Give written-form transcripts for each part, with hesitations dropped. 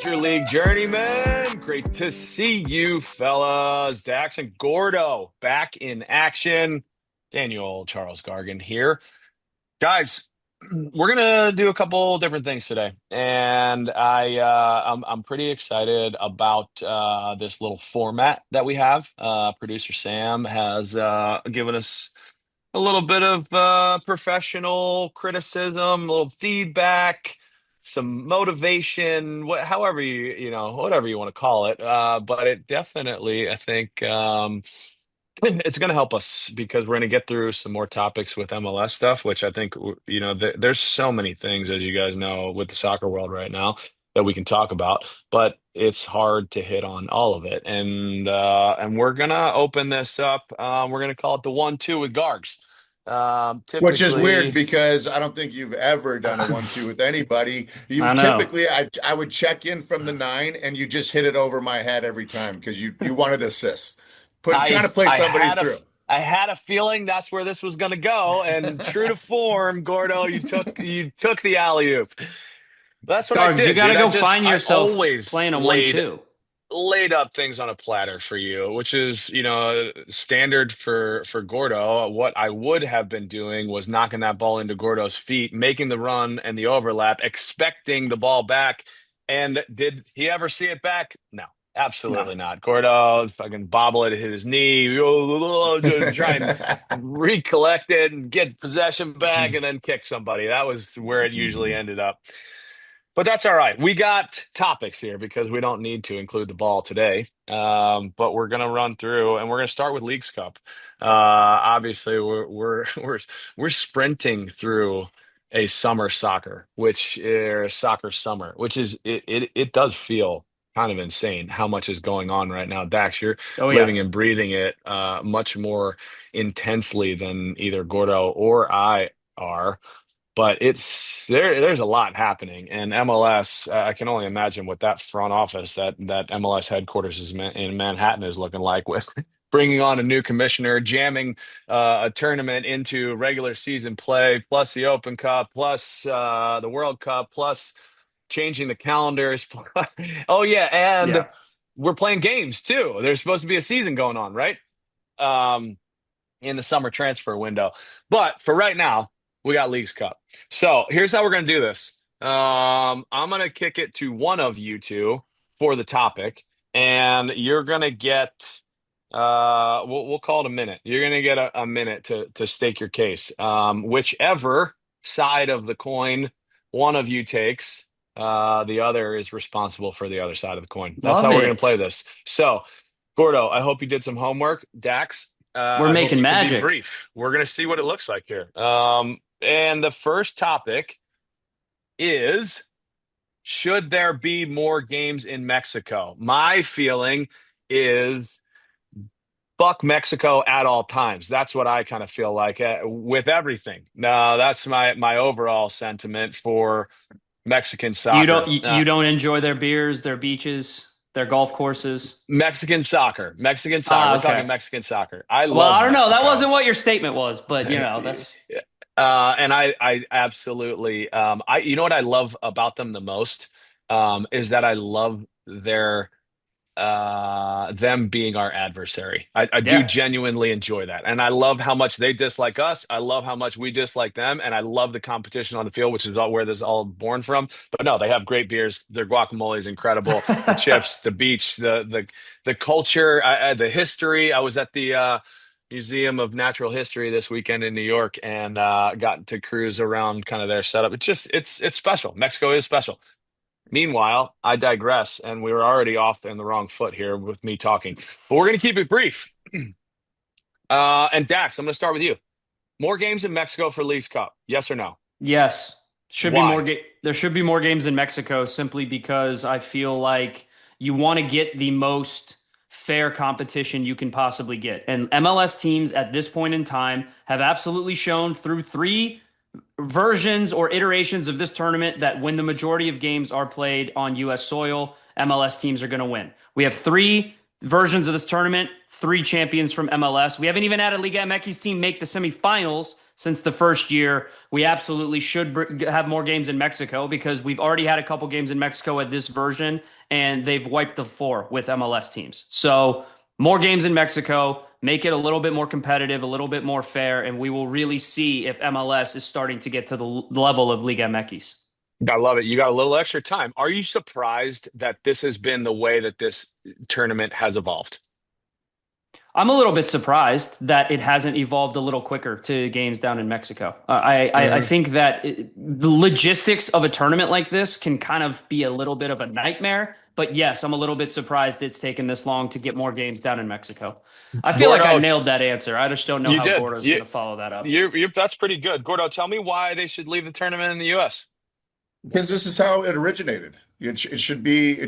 Interleague Journeyman. Great to see you, fellas. Dax and Gordo back in action. Daniel Charles Gargan here. Guys, we're gonna do a couple different things today, and I'm pretty excited about this little format that we have. Producer Sam has given us a little bit of professional criticism, a little feedback, some motivation, however whatever you want to call it. But it definitely, I think, it's going to help us because we're going to get through some more topics with MLS stuff, which I think, there's so many things, as you guys know, with the soccer world right now that we can talk about, but it's hard to hit on all of it. And we're gonna open this up. We're gonna call it the 1-2 with Gargs. Which is weird Typically, because I don't think you've ever done a 1-2 with anybody. You I know. typically, I would check in from the nine, and you just hit it over my head every time because you wanted assists, trying I to play I somebody had a through. I had a feeling that's where this was gonna go, and true to form, Gordo, you took the alley oop. That's what I Gargs, you did, got to dude. go find I yourself always playing a 1-2. laid up things on a platter for you, which is, standard for Gordo. What I would have been doing was knocking that ball into Gordo's feet, making the run and the overlap, expecting the ball back. And did he ever see it back? No, No. absolutely not. Gordo fucking bobble it, hit his knee, try and recollect it and get possession back and then kick somebody. That was where it usually ended up. But that's all right. We got topics here because we don't need to include the ball today. But we're gonna run through, and we're gonna start with Leagues Cup. Obviously, we're sprinting through a summer soccer, which is soccer summer, which is it does feel kind of insane how much is going on right now. Dax, you're Oh yeah. living and breathing it much more intensely than either Gordo or I are, but there's a lot happening, and MLS, I can only imagine what that front office, that MLS headquarters in Manhattan is looking like, with bringing on a new commissioner, jamming a tournament into regular season play, plus the Open Cup, plus the World Cup, plus changing the calendars. Oh yeah, and Yeah. we're playing games too. There's supposed to be a season going on, right? Um, in the summer transfer window. But for right now, we got Leagues Cup. So here's how we're going to do this. I'm going to kick it to one of you two for the topic, and you're going to get, we'll call it a minute. You're going to get a minute to stake your case. Whichever side of the coin one of you takes, the other is responsible for the other side of the coin. That's Love how we're going to play it. this. So, Gordo, I hope you did some homework. Dax, We're I hope making you can be magic. brief. We're going to see what it looks like here. And the first topic is, should there be more games in Mexico? My feeling is fuck Mexico at all times. That's what I kind of feel like with everything. No, that's my overall sentiment for Mexican You don't soccer. you, you don't enjoy their beers, their beaches, their golf courses. Mexican soccer. Mexican soccer. Ah, We're okay. talking Mexican soccer. I Well, love I don't know. That Mexico. wasn't what your statement was, but that's And I absolutely, you know what I love about them the most, is that I love them being our adversary. I do yeah. genuinely enjoy that. And I love how much they dislike us. I love how much we dislike them. And I love the competition on the field, which is all where this is all born from. But no, they have great beers. Their guacamole is incredible. The chips, the beach, the culture, the history. I was at the Museum of Natural History this weekend in New York, and got to cruise around kind of their setup. It's special. Mexico is special. Meanwhile, I digress, and we were already off in the wrong foot here with me talking. But we're going to keep it brief. And Dax, I'm going to start with you. More games in Mexico for Leagues Cup? Yes or no? Yes. Should be more Why? there should be more games in Mexico simply because I feel like you want to get the most fair competition you can possibly get. And MLS teams at this point in time have absolutely shown through three versions or iterations of this tournament that when the majority of games are played on US soil, MLS teams are going to win. We have three versions of this tournament, 3 champions from MLS. We haven't even had a Liga MX team make the semifinals since the first year. We absolutely should have more games in Mexico because we've already had a couple games in Mexico at this version, and they've wiped the floor with MLS teams. So more games in Mexico, make it a little bit more competitive, a little bit more fair, and we will really see if MLS is starting to get to the level of Liga MX. I love it. You got a little extra time. Are you surprised that this has been the way that this tournament has evolved? I'm a little bit surprised that it hasn't evolved a little quicker to games down in Mexico. I think that the logistics of a tournament like this can kind of be a little bit of a nightmare. But yes, I'm a little bit surprised it's taken this long to get more games down in Mexico. I feel like I Gordo, nailed that answer. I just don't know you how did. Gordo's going to follow that up. That's pretty good. Gordo, tell me why they should leave the tournament in the U.S. Because this is how it originated. It should be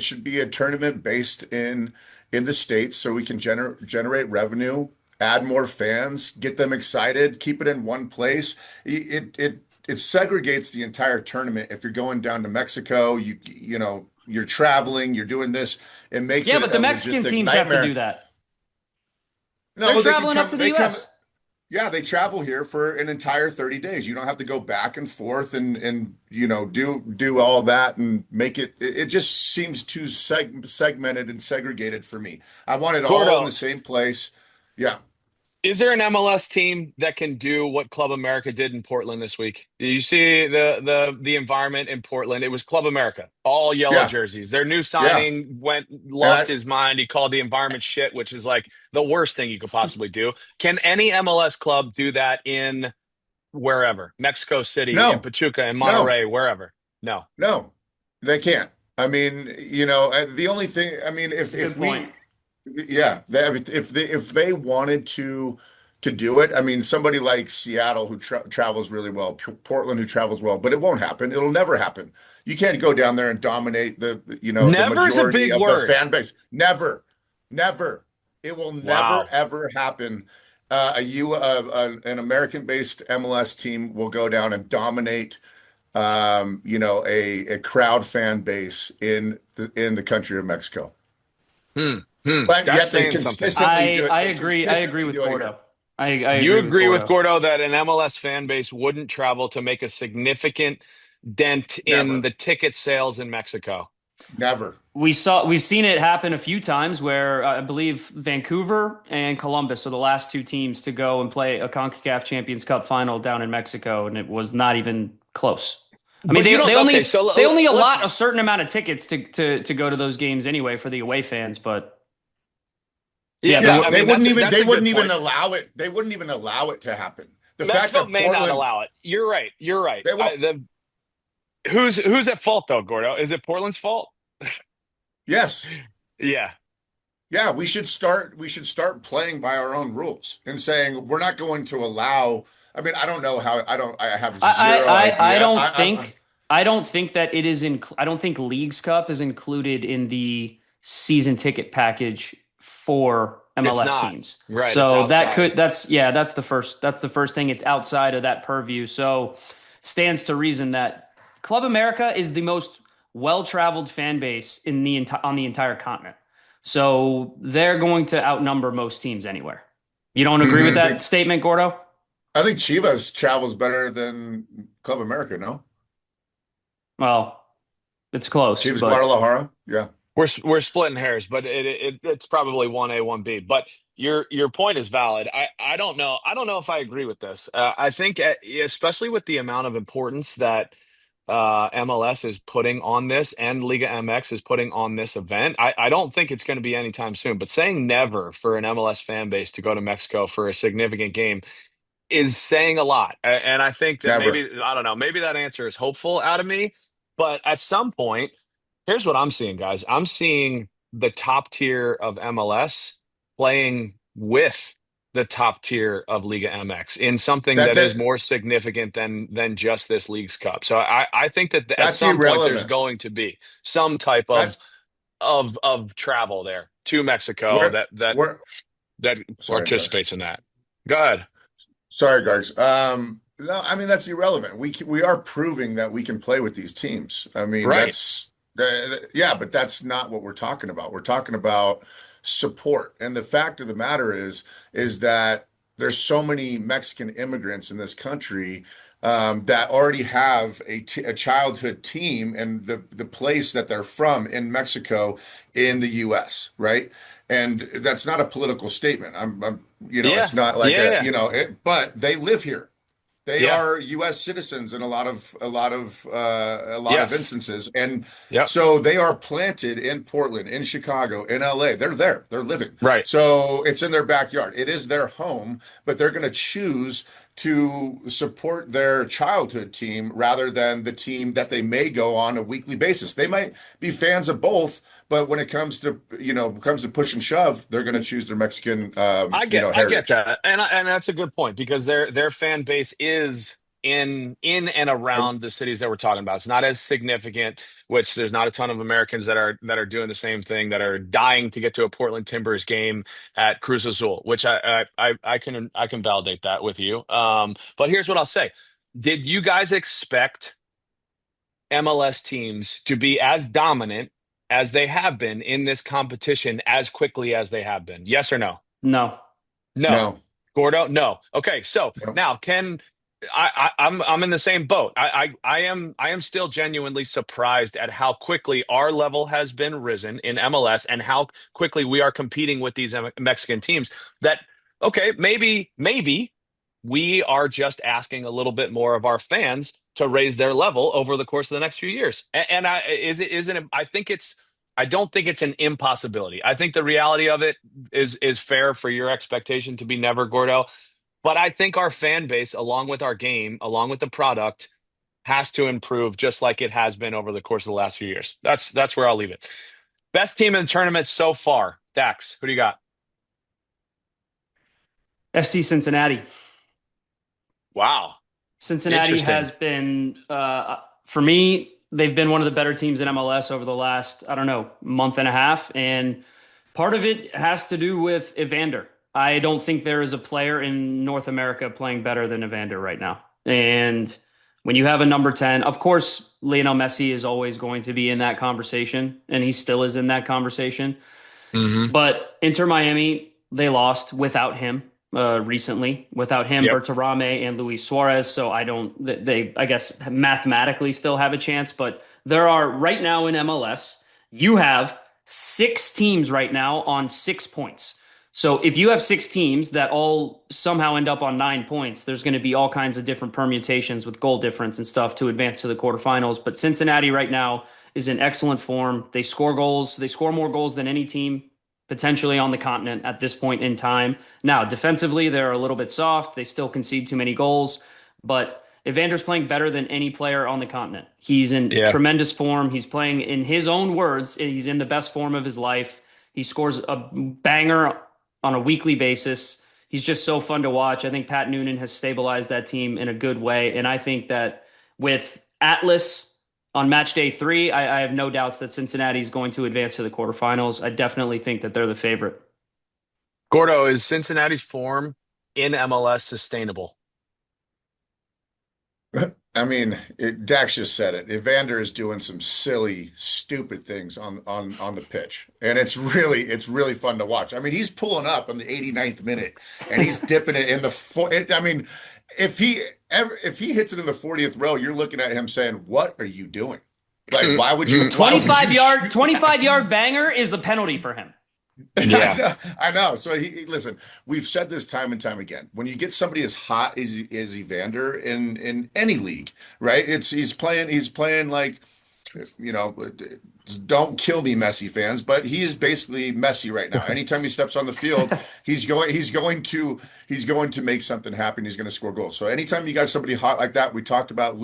a tournament based in the States so we can generate revenue, add more fans, get them excited, keep it in one place. It segregates the entire tournament. If you're going down to Mexico, you're traveling, you're doing this. It makes Yeah, it but the a Mexican logistic teams have to do nightmare. that. They're No, they can traveling up come. to the They come. U.S. Yeah, they travel here for an entire 30 days. You don't have to go back and forth and do all that and make it. It just seems too segmented and segregated for me. I want it all in the Gordo, same place. Yeah, is there an MLS team that can do what Club America did in Portland this week? You see the environment in Portland. It was Club America, all yellow yeah, jerseys. Their new yeah. signing And lost his mind. He called the environment shit, which is like the worst thing you could possibly do. Can any MLS club do that in wherever? Mexico City, in no, Pachuca, in no, Monterrey, wherever? No. no, they can't. I mean, the only thing. I mean, That's a good point. yeah, if they wanted to do it, I mean, somebody like Seattle who travels really well, Portland who travels well, but it won't happen. It'll never happen. You can't go down there and dominate the Never is a majority big of the word. fan base. Never, never. It will never Wow. ever happen. An American-based MLS team will go down and dominate, a crowd fan base in the country of Mexico. But That's yet they saying something. consistently do it. I They agree. I agree consistently with do it here. Gordo. I You agree with agree with Gordo. Gordo that an MLS fan base wouldn't travel to make a significant dent in Never, the ticket sales in Mexico. never. We've seen it happen a few times where I believe Vancouver and Columbus are the last 2 teams to go and play a CONCACAF Champions Cup final down in Mexico, and it was not even close. I mean, But you don't. Okay, so they only let's. allot a certain amount of tickets to go to those games anyway for the away fans, but yeah, Yeah, Yeah, I they mean wouldn't even that's they a good wouldn't even point. allow it. They wouldn't even allow it to happen. The fact Mexico that may not Portland, allow it. You're right. You're right. they won't. Who's at fault though, Gordo? Is it Portland's fault? Yes. Yeah. Yeah, we should start playing by our own rules and saying we're not going to allow. I mean, I don't know how. I have zero I idea. don't think that it is in. I don't think Leagues Cup is included in the season ticket package for It's MLS not. teams. Right. It's So outside. that's the first thing. It's outside of that purview. So stands to reason that Club America is the most well-traveled fan base on the entire continent. So they're going to outnumber most teams anywhere. You don't agree with Mhm. that statement, Gordo? I think Chivas travels better than Club America. No, Well, it's close, Chivas but Guadalajara. Yeah, We're splitting hairs, but it's probably 1A, 1B. But your point is valid. I don't know. I don't know if I agree with this. I think, especially with the amount of importance that MLS is putting on this and Liga MX is putting on this event, I don't think it's going to be anytime soon. But saying never for an MLS fan base to go to Mexico for a significant game is saying a lot. And I think that never. maybe, I don't know, maybe that answer is hopeful out of me. But at some point, here's what I'm seeing, guys. I'm seeing the top tier of MLS playing with the top tier of Liga MX in something That that is that more significant than just this League's Cup. So I think that at that's some point there's irrelevant. going to be some type That's of travel there to Mexico we're that sorry, Gargs. participates in that. Go ahead. Sorry, Gargs. No, I mean that's irrelevant. We are proving that we can play with these teams. I mean Right. yeah, but that's not what we're talking about. We're talking about support. And the fact of the matter is that there's so many Mexican immigrants in this country that already have a childhood team and the place that they're from in Mexico in the U.S., right? And that's not a political statement. Yeah. it's not like Yeah. Yeah. but they live here. They Yeah. are U.S. citizens in a lot of Yes. instances, and Yep. so they are planted in Portland, in Chicago, in L.A. They're there. They're living. Right. So it's in their backyard. It is their home, but they're going to choose to support their childhood team rather than the team that they may go on a weekly basis. They might be fans of both, but when it comes to push and shove, they're going to choose their Mexican, I get heritage. that, and that's a good point because their fan base is in and Uh, around the cities that we're talking about. It's not as significant, which there's not a ton of Americans that are doing the same thing, that are dying to get to a Portland Timbers game at Cruz Azul, which I can validate that with you. But here's what I'll say: Did you guys expect MLS teams to be as dominant as they have been in this competition as quickly as they have been? Yes or no? No. No. no, Gordo, no. Okay, so no. now can I'm in the same boat. I am still genuinely surprised at how quickly our level has been risen in MLS and how quickly we are competing with these Mexican teams. That okay, maybe we are just asking a little bit more of our fans to raise their level over the course of the next few years. And I is it isn't it, I don't think it's an impossibility. I think the reality of it is fair for your expectation to be never, Gordo. But I think our fan base, along with our game, along with the product, has to improve just like it has been over the course of the last few years. That's where I'll leave it. Best team in the tournament so far. Dax, who do you got? FC Cincinnati. Wow. Cincinnati Interesting. has been, for me, they've been one of the better teams in MLS over the last, I don't know, month and a half. And part of it has to do with Evander. I don't think there is a player in North America playing better than Evander right now. And when you have a number 10, of course, Lionel Messi is always going to be in that conversation, and he still is in that conversation. Hmm. But Inter Miami, they lost without him recently. Without him, Yep. Bertarame and Luis Suarez. So I don't, they, I guess, mathematically still have a chance. But there are right now in MLS, you have 6 teams right now on 6 points. So if you have 6 teams that all somehow end up on 9 points, there's going to be all kinds of different permutations with goal difference and stuff to advance to the quarterfinals. But Cincinnati right now is in excellent form. They score goals. They score more goals than any team potentially on the continent at this point in time. Now, defensively, they're a little bit soft. They still concede too many goals, but Evander's playing better than any player on the continent. He's in Yeah. tremendous form. He's playing, in his own words, he's in the best form of his life. He scores a banger on a weekly basis. He's just so fun to watch. I think Pat Noonan has stabilized that team in a good way. And I think that with Atlas on match day 3, I have no doubts that Cincinnati is going to advance to the quarterfinals. I definitely think that they're the favorite. Gordo, is Cincinnati's form in MLS sustainable? I mean, Dax just said it. Evander is doing some silly, stupid things on the pitch, and it's really fun to watch. I mean, he's pulling up on the 89th minute, and he's dipping it in the I mean, if he hits it in the 40th row, you're looking at him saying, "What are you doing? Like, Mm, A why would you 25 yard shoot 25 that?" yard banger is a penalty for him. I yeah. know, I know. So listen, we've said this time and time again. When you get somebody as hot as Evander in any league, right? He's playing like, you know, don't kill me, Messi fans, but he is basically Messi right now. Anytime he steps on the field, he's going to make something happen. He's going to score goals. So anytime you got somebody hot like that, we talked about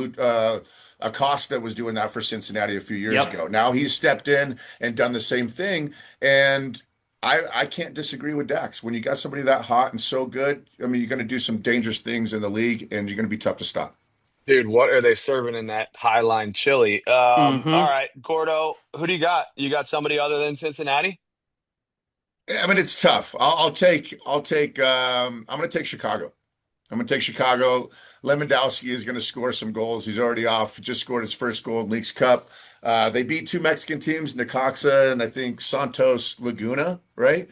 Acosta was doing that for Cincinnati a few years Yep. ago. Now he's stepped in and done the same thing, and I can't disagree with Dax. When you got somebody that hot and so good, I mean, you're going to do some dangerous things in the league, and you're going to be tough to stop. Dude, what are they serving in that Highline chili? All Hmm. right, Gordo, who do you got? You got somebody other than Cincinnati? I mean, it's tough. I'm going to take Chicago. I'm going to take Chicago. Lewandowski is going to score some goals. He's already off. He just scored his first goal in Leagues Cup. They beat two Mexican teams, Necaxa and I think Santos Laguna, right?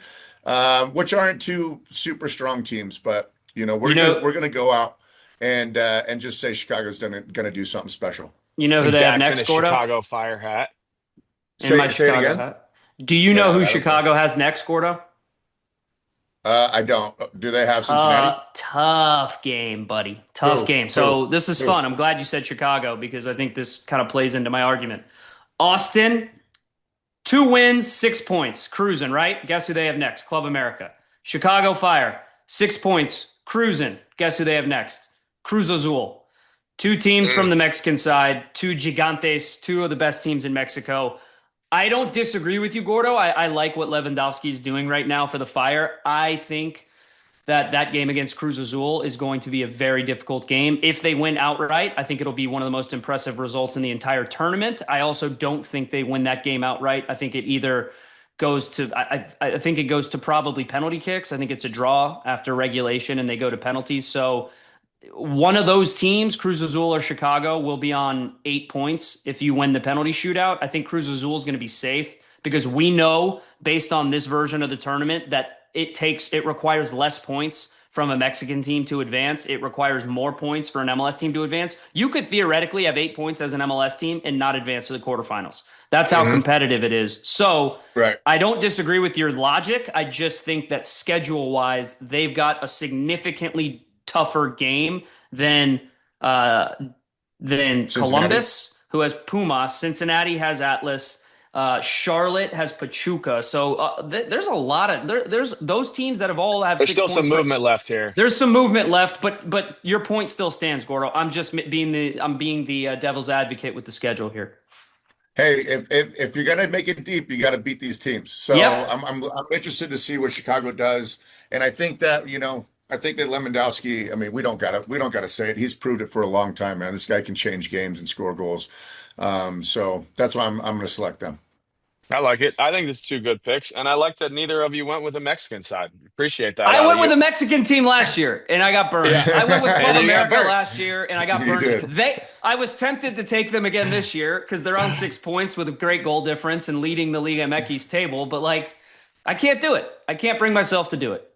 Which aren't two super strong teams, but You know, we're gonna go out and just say Chicago's gonna do something special. you know who And they have Dax in next, his Gordo? Chicago Fire hat. In my Say it Chicago again. hat. Do you know No, who I don't know. Chicago has next, Gordo? I don't. Do they have Cincinnati? Tough game, buddy. Tough Who? game. Who? So this is Who? fun. I'm glad you said Chicago because I think this kind of plays into my argument. Austin, 2 wins, 6 points, cruising, right? Guess who they have next? Club America. Chicago Fire, 6 points, cruising. Guess who they have next? Cruz Azul. Two teams from Mm. the Mexican side, two gigantes, two of the best teams in Mexico. I don't disagree with you, Gordo. I like what Lewandowski is doing right now for the Fire. I think that game against Cruz Azul is going to be a very difficult game. If they win outright, I think it'll be one of the most impressive results in the entire tournament. I also don't think they win that game outright. I think it either goes to I think it goes to probably penalty kicks. I think it's a draw after regulation and they go to penalties. So one of those teams, Cruz Azul or Chicago, will be on 8 points if you win the penalty shootout. I think Cruz Azul is going to be safe because we know based on this version of the tournament that it requires less points from a Mexican team to advance. It requires more points for an MLS team to advance. You could theoretically have 8 points as an MLS team and not advance to the quarterfinals. That's how Hmm. competitive it is. So Right. I don't disagree with your logic. I just think that schedule wise, they've got a significantly tougher game than uh, Cincinnati. Columbus, who has Pumas. Cincinnati has Atlas. Charlotte has Pachuca. So there's a lot of there's those teams that have There's six still some points. Right. movement left here. There's some movement left, but your point still stands, Gordo. I'm being the devil's advocate with the schedule here. Hey, if you're gonna make it deep, you got to beat these teams. So Yep. I'm interested to see what Chicago does, and I think that I think that Lewandowski. I mean, we don't gotta say it. He's proved it for a long time, man. This guy can change games and score goals. So that's why I'm gonna select them. I like it. I think it's two good picks, and I like that neither of you went with the Mexican side. Appreciate that I out of went with you. a Mexican team last year and I got burned. Yeah, I went with Club and you got America burnt. last year and I got You burned. did. I was tempted to take them again this year because they're on 6 points with a great goal difference and leading the Liga MX table, but like I can't do it. I can't bring myself to do it.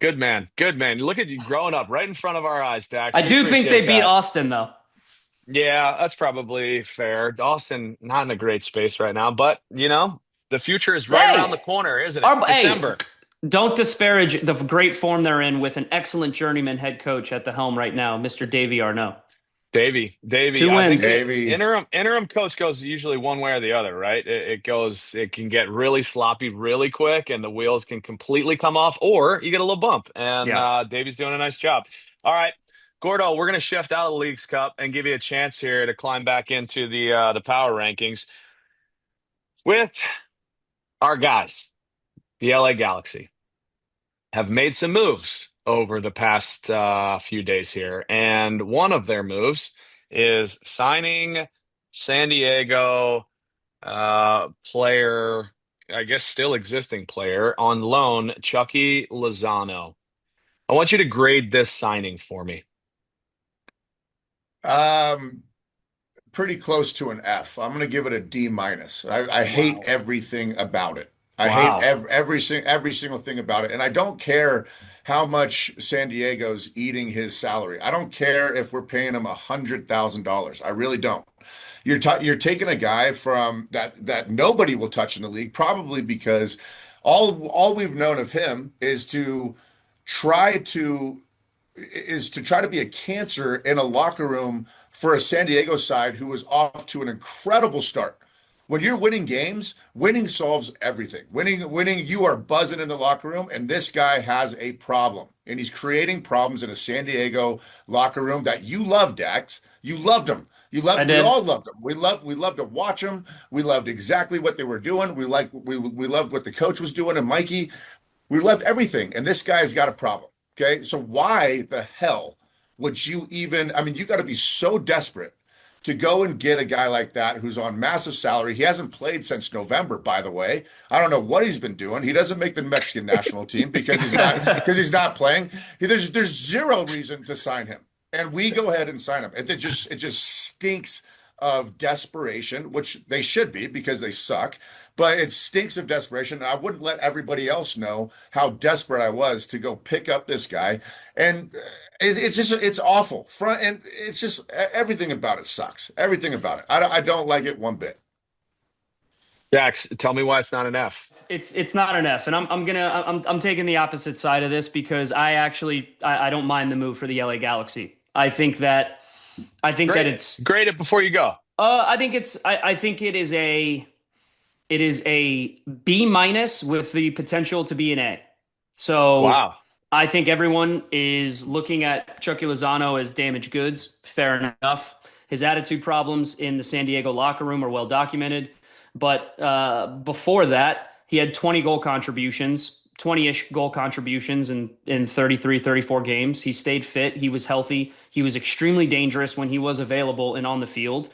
Good man. Good man. Look at you growing up right in front of our eyes, Dax. I We do think they appreciate beat that. Austin though. Yeah, that's probably fair. Austin, not in a great space right now, but the future is right around Hey, the corner, isn't it? hey, December. don't disparage the great form they're in with an excellent journeyman head coach at the helm right now, Mr. Davey Arnaud. Davey. Two I think wins. Davey. interim coach goes usually one way or the other, right? It can get really sloppy really quick, and the wheels can completely come off, or you get a little bump. And Yeah. Davey's doing a nice job. All right, Gordo, we're gonna shift out of the Leagues Cup and give you a chance here to climb back into the power rankings with our guys, the LA Galaxy. Have made some moves over the past few days here. And one of their moves is signing San Diego player, I guess still existing player on loan, Chucky Lozano. I want you to grade this signing for me. Um, Pretty close to an F. I'm gonna give it a D minus. I hate Wow. everything about it. I hate Wow. every single thing about it, and I don't care how much San Diego's eating his salary. I don't care if we're paying him $100,000. I really don't. You're taking a guy from that nobody will touch in the league, probably because all we've known of him try to try to be a cancer in a locker room for a San Diego side who was off to an incredible start. When you're winning games, winning solves everything. Winning, you are buzzing in the locker room, and this guy has a problem. And he's creating problems in a San Diego locker room that you loved, Dax. You loved him. I We did. all loved them. We loved to watch them. We loved exactly what they were doing. We loved what the coach was doing and Mikey. We loved everything. And this guy's got a problem. Okay. So why the hell would you even, I mean, you got to be so desperate to go and get a guy like that who's on massive salary. He hasn't played since November, by the way. I don't know what he's been doing. He doesn't make the Mexican national team because he's not playing. There's zero reason to sign him. And we go ahead and sign him. It just stinks of desperation, which they should be because they suck, but it stinks of desperation. And I wouldn't let everybody else know how desperate I was to go pick up this guy. And it's just, it's awful. Front and it's just everything about it sucks. Everything about it. I don't like it one bit. Dax, tell me why it's not an F. It's not an F, and I'm taking the opposite side of this because I don't mind the move for the LA Galaxy. I think that Grade it. it's Grade it before you go. I think it is a B minus with the potential to be an A. So Wow. I think everyone is looking at Chucky Lozano as damaged goods. Fair enough. His attitude problems in the San Diego locker room are well documented. But before that, he had 20 goal contributions, 20-ish goal contributions in 33, 34 games. He stayed fit. He was healthy. He was extremely dangerous when he was available and on the field.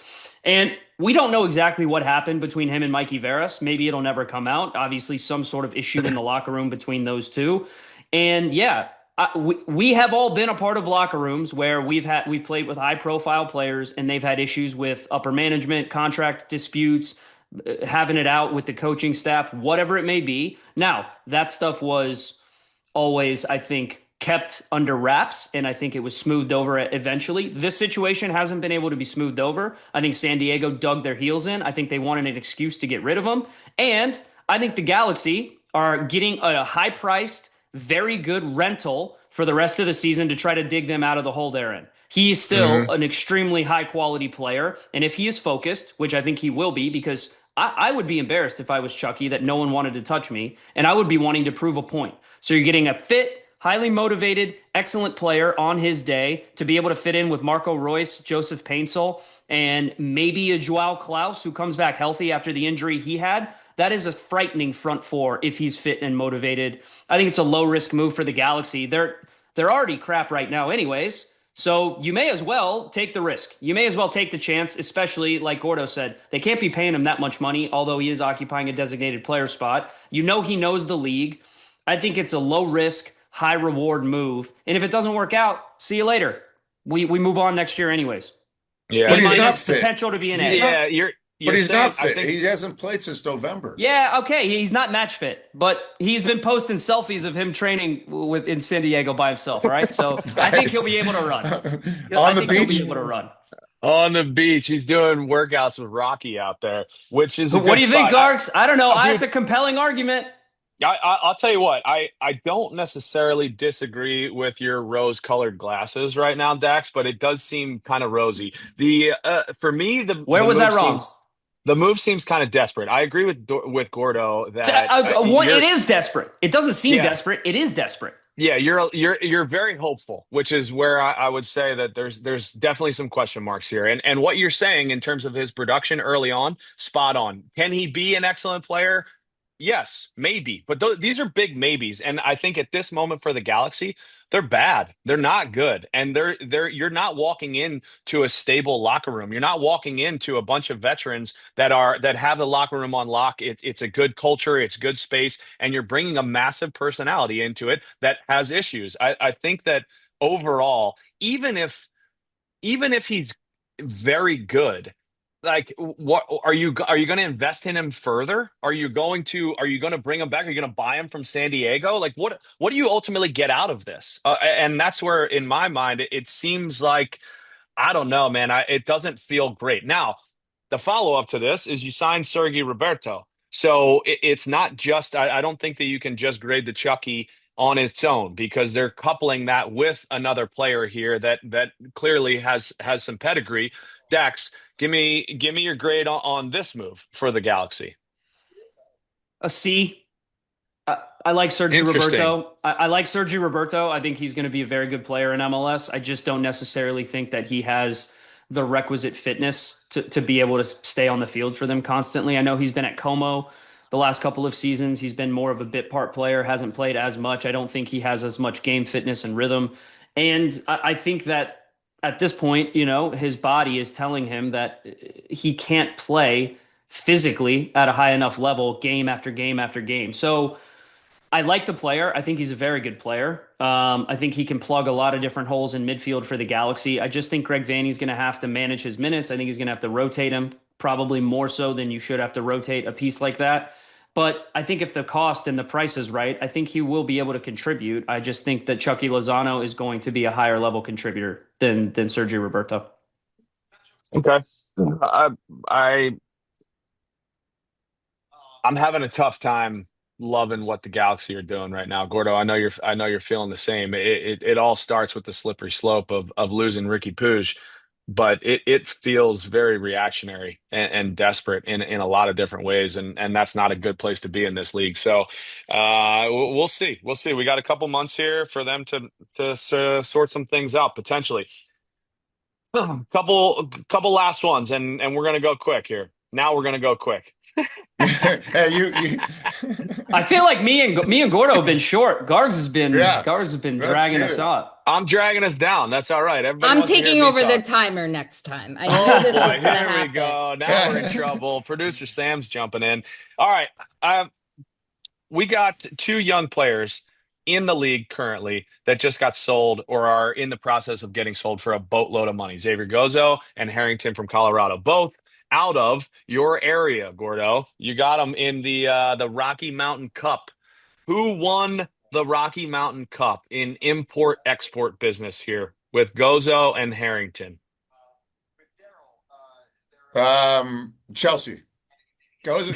And we don't know exactly what happened between him and Mikey Veras. Maybe it'll never come out. Obviously, some sort of issue in the locker room between those two. And yeah, we have all been a part of locker rooms where we've played with high profile players and they've had issues with upper management, contract disputes, having it out with the coaching staff, whatever it may be. Now, that stuff was always, I think, kept under wraps, and I think it was smoothed over eventually. This situation hasn't been able to be smoothed over. I think San Diego dug their heels in. I think they wanted an excuse to get rid of him. And I think the Galaxy are getting a high priced, very good rental for the rest of the season to try to dig them out of the hole they're in. He is still Hmm. an extremely high quality player. And if he is focused, which I think he will be, because I would be embarrassed if I was Chucky that no one wanted to touch me, and I would be wanting to prove a point. So you're getting a fit, highly motivated, excellent player on his day to be able to fit in with Marco Royce, Joseph Paintsel, and maybe a Joao Klaus who comes back healthy after the injury he had. That is a frightening front four if he's fit and motivated. I think it's a low risk move for the Galaxy. They're already crap right now, anyways. So you may as well take the risk. You may as well take the chance, especially like Gordo said, they can't be paying him that much money, although he is occupying a designated player spot. You know he knows the league. I think it's a low risk, high reward move. And if it doesn't work out, see you later. We move on next year anyways. But B Yeah. he's not minus fit. potential to be an He's A. not, Yeah, but you're he's not saying I fit. think He hasn't played since November. Yeah, okay, he's not match fit, but he's been posting selfies of him training with in San Diego by himself. All right, so I think he'll Nice. be able to run. I On the think he'll be beach. able to run. on the beach, he's doing workouts with Rocky out there, which is a What good do you think, spot. Gargs? I don't know. It's Dude, a compelling argument. I'll tell you what, I don't necessarily disagree with your rose-colored glasses right now, Dax, but it does seem kind of rosy. The For me, Where was I wrong? the move seems kind of desperate. I agree with Gordo that It is desperate. It doesn't seem yeah. desperate. It is desperate. Yeah, you're very hopeful, which is where I would say that there's definitely some question marks here. And what you're saying in terms of his production early on, spot on. Can he be an excellent player? Yes, maybe. But these are big maybes. And I think at this moment for the Galaxy, they're bad. They're not good. And you're not walking into a stable locker room. You're not walking into a bunch of veterans that have the locker room on lock. It's a good culture, it's good space, and you're bringing a massive personality into it that has issues. I think that overall, even if he's very good, like what are you going to invest in him further? Are you going to bring him back? Are you going to buy him from San Diego? Like what do you ultimately get out of this? And that's where in my mind it seems like I don't know, man. It doesn't feel great. Now, the follow up to this is you signed Sergey Roberto. So it's not just, I don't think that you can just grade the Chucky on its own because they're coupling that with another player here that clearly has some pedigree. Dax, give me your grade on this move for the Galaxy. A C. I like Sergio Interesting. Roberto. I like Sergio Roberto. I think he's going to be a very good player in MLS. I just don't necessarily think that he has the requisite fitness to be able to stay on the field for them constantly. I know he's been at Como the last couple of seasons. He's been more of a bit part player, hasn't played as much. I don't think he has as much game fitness and rhythm. And I think that at this point, his body is telling him that he can't play physically at a high enough level game after game after game. So I like the player. I think he's a very good player. I think he can plug a lot of different holes in midfield for the Galaxy. I just think Greg Vanney's going to have to manage his minutes. I think he's going to have to rotate him probably more so than you should have to rotate a piece like that. But I think if the cost and the price is right, I think he will be able to contribute. I just think that Chucky Lozano is going to be a higher level contributor than Sergio Roberto. Okay. I, I I'm having a tough time loving what the Galaxy are doing right now, Gordo. I know you're feeling the same. It all starts with the slippery slope of losing Ricky Puig, but it feels very reactionary and desperate in a lot of different ways, and that's not a good place to be in this league. So we'll see. We'll see. We got a couple months here for them to sort some things out potentially. Couple last ones, and we're gonna go quick here. Now we're gonna go quick. Hey, you I feel like me and Gordo have been short. yeah, Gargs has been that's dragging us good. up. I'm dragging us down. That's all right. Everybody I'm wants to hear taking me over the talk. timer next time. I know Oh this boy, is going to here we happen. go. Now we're in trouble. Producer Sam's jumping in. All right. We got two young players in the league currently that just got sold or are in the process of getting sold for a boatload of money. Xavier Gozo and Harrington from Colorado, both out of your area, Gordo. You got them in the Rocky Mountain Cup. Who won the Rocky Mountain Cup in import-export business here with Gozo and Harrington? Chelsea goes.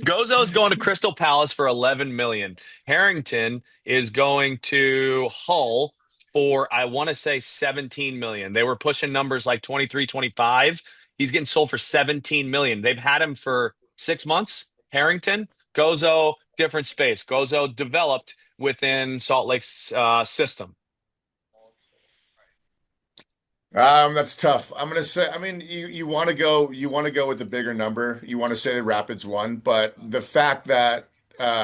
Gozo's going to Crystal Palace for 11 million. Harrington is going to Hull for I want to say 17 million. They were pushing numbers like 23, 25. He's getting sold for 17 million. They've had him for 6 months. Harrington, Gozo, different space. Gozo developed within Salt Lake's system. That's tough. I'm gonna say, I mean, you want to go with the bigger number. You want to say the Rapids won, but the fact that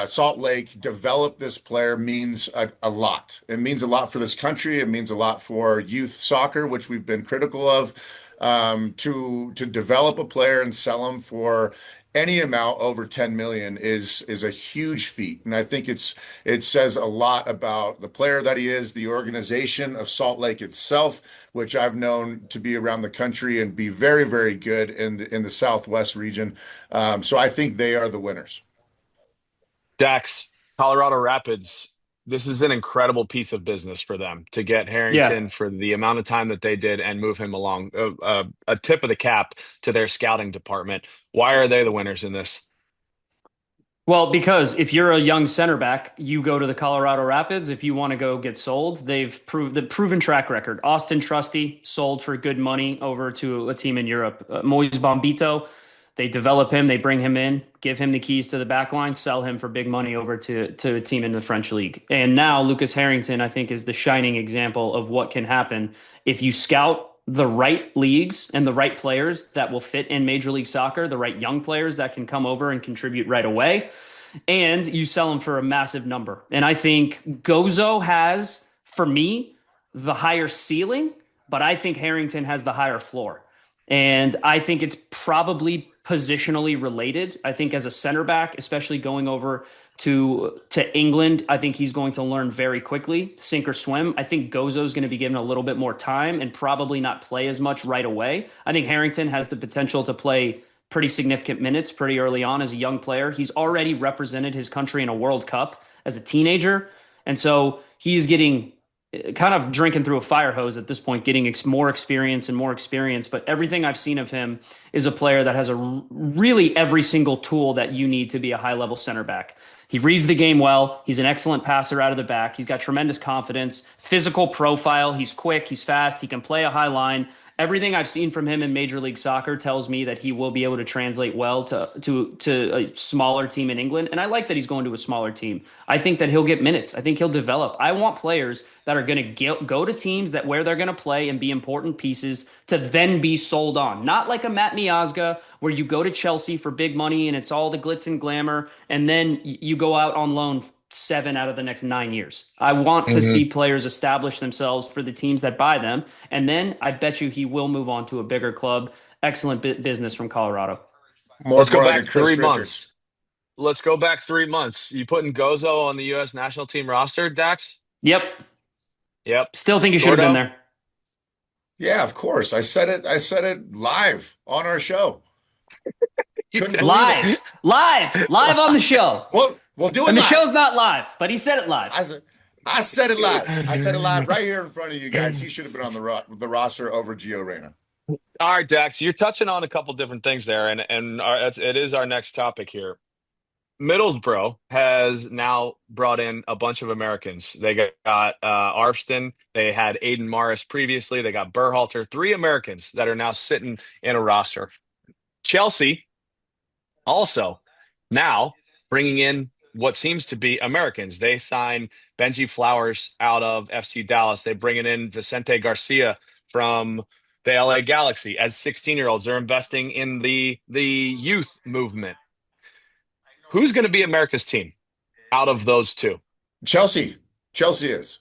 Salt Lake developed this player means a lot. It means a lot for this country. It means a lot for youth soccer, which we've been critical of. To develop a player and sell him for any amount over 10 million is a huge feat. And I think it says a lot about the player that he is, the organization of Salt Lake itself, which I've known to be around the country and be very, very good in the Southwest region. So I think they are the winners. Dax, Colorado Rapids, this is an incredible piece of business for them to get Yeah. Harrington for the amount of time that they did and move him along. A tip of the cap to their scouting department. Why are they the winners in this? Well, because if you're a young center back, you go to the Colorado Rapids. If you want to go get sold, they've proved the proven track record. Austin Trusty sold for good money over to a team in Europe. Moise Bombito, they develop him, they bring him in, give him the keys to the back line, sell him for big money over to a team in the French league. And now Lucas Harrington, I think, is the shining example of what can happen if you scout the right leagues and the right players that will fit in Major League Soccer, the right young players that can come over and contribute right away, and you sell them for a massive number. And I think Gozo has, for me, the higher ceiling, but I think Harrington has the higher floor. And I think it's probably positionally related. I think as a center back, especially going over to England, I think he's going to learn very quickly, sink or swim. I think Gozo is going to be given a little bit more time and probably not play as much right away. I think Harrington has the potential to play pretty significant minutes pretty early on as a young player. He's already represented his country in a World Cup as a teenager. And so he's getting kind of drinking through a fire hose at this point, getting more experience and more experience. But everything I've seen of him is a player that has really every single tool that you need to be a high level center back. He reads the game well. He's an excellent passer out of the back. He's got tremendous confidence, physical profile. He's quick. He's fast. He can play a high line. Everything I've seen from him in Major League Soccer tells me that he will be able to translate well to a smaller team in England. And I like that he's going to a smaller team. I think that he'll get minutes. I think he'll develop. I want players that are going to go to teams that where they're going to play and be important pieces to then be sold on. Not like a Matt Miazga where you go to Chelsea for big money and it's all the glitz and glamour, and then you go out on loan 7 out of the next 9 years. I want to see players establish themselves for the teams that buy them. And then I bet you he will move on to a bigger club. Excellent business from Colorado. More Let's go like a back Chris three Richards. months. let's go back 3 months. You putting Gozo on the U.S. national team roster, Dax? Yep. Yep. Still think he should have been Gordo? there. Yeah, of course. I said it. I said it live on our show. You Couldn't did. believe it. Live on the show. Well, we'll do it And the live. show's not live, but he said it live. I said, I said it live. I said it live right here in front of you guys. He should have been on the roster over Gio Reyna. All right, Dax, you're touching on a couple different things there, it is our next topic here. Middlesbrough has now brought in a bunch of Americans. They got Arfston. They had Aiden Morris previously. They got Berhalter. Three Americans that are now sitting in a roster. Chelsea also now bringing in what seems to be Americans. They sign Benji Flowers out of FC Dallas. They bring in Vicente Garcia from the LA Galaxy as 16-year-olds. They're investing in the youth movement. Who's going to be America's team out of those two? Chelsea. Chelsea is.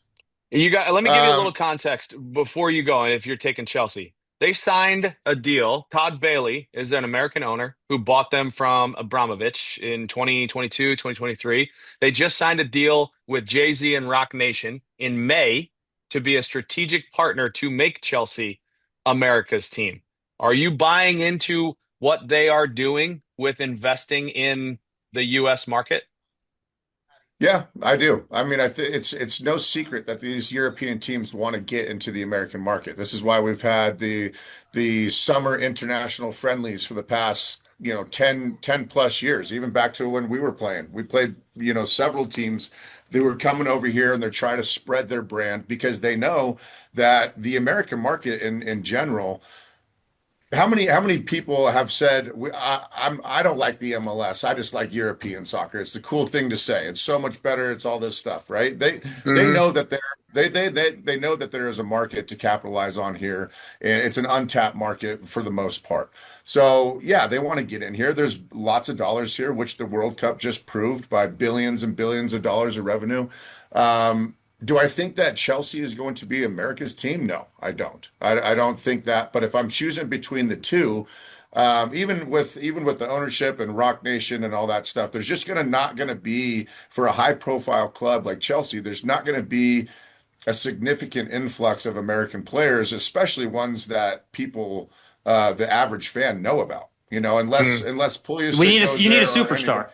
Let me give you a little Um, context before you go, and if you're taking Chelsea. They signed a deal. Todd Bailey is an American owner who bought them from Abramovich in 2022, 2023. They just signed a deal with Jay-Z and Rock Nation in May to be a strategic partner to make Chelsea America's team. Are you buying into what they are doing with investing in the U.S. market? yeah, I do. I mean, I think it's no secret that these European teams want to get into the American market. This is why we've had the summer international friendlies for the past, 10 plus years, even back to when we were playing. We played, several teams. They were coming over here and they're trying to spread their brand because they know that the American market in general. How many people have said I don't like the MLS. I just like European soccer. It's the cool thing to say. It's so much better. It's all this stuff, right? They Hmm. know that they know that there is a market to capitalize on here, and it's an untapped market for the most part. So yeah, they want to get in here. There's lots of dollars here, which the World Cup just proved by billions and billions of dollars of revenue. Do I think that Chelsea is going to be America's team? No, I don't. I don't think that. But if I'm choosing between the two, even with the ownership and Rock Nation and all that stuff, there's just not gonna be for a high profile club like Chelsea. There's not gonna be a significant influx of American players, especially ones that people, the average fan, know about. Unless Pulisic goes You need a there or anybody. superstar.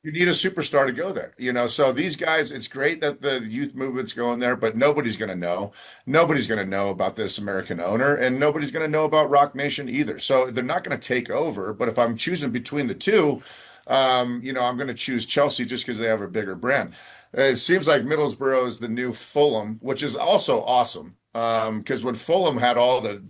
You need a superstar to go there, So these guys, it's great that the youth movement's going there, but nobody's going to know. Nobody's going to know about this American owner, and nobody's going to know about Rock Nation either. So they're not going to take over. But if I'm choosing between the two, I'm going to choose Chelsea just because they have a bigger brand. It seems like Middlesbrough is the new Fulham, which is also awesome. Because when Fulham had all the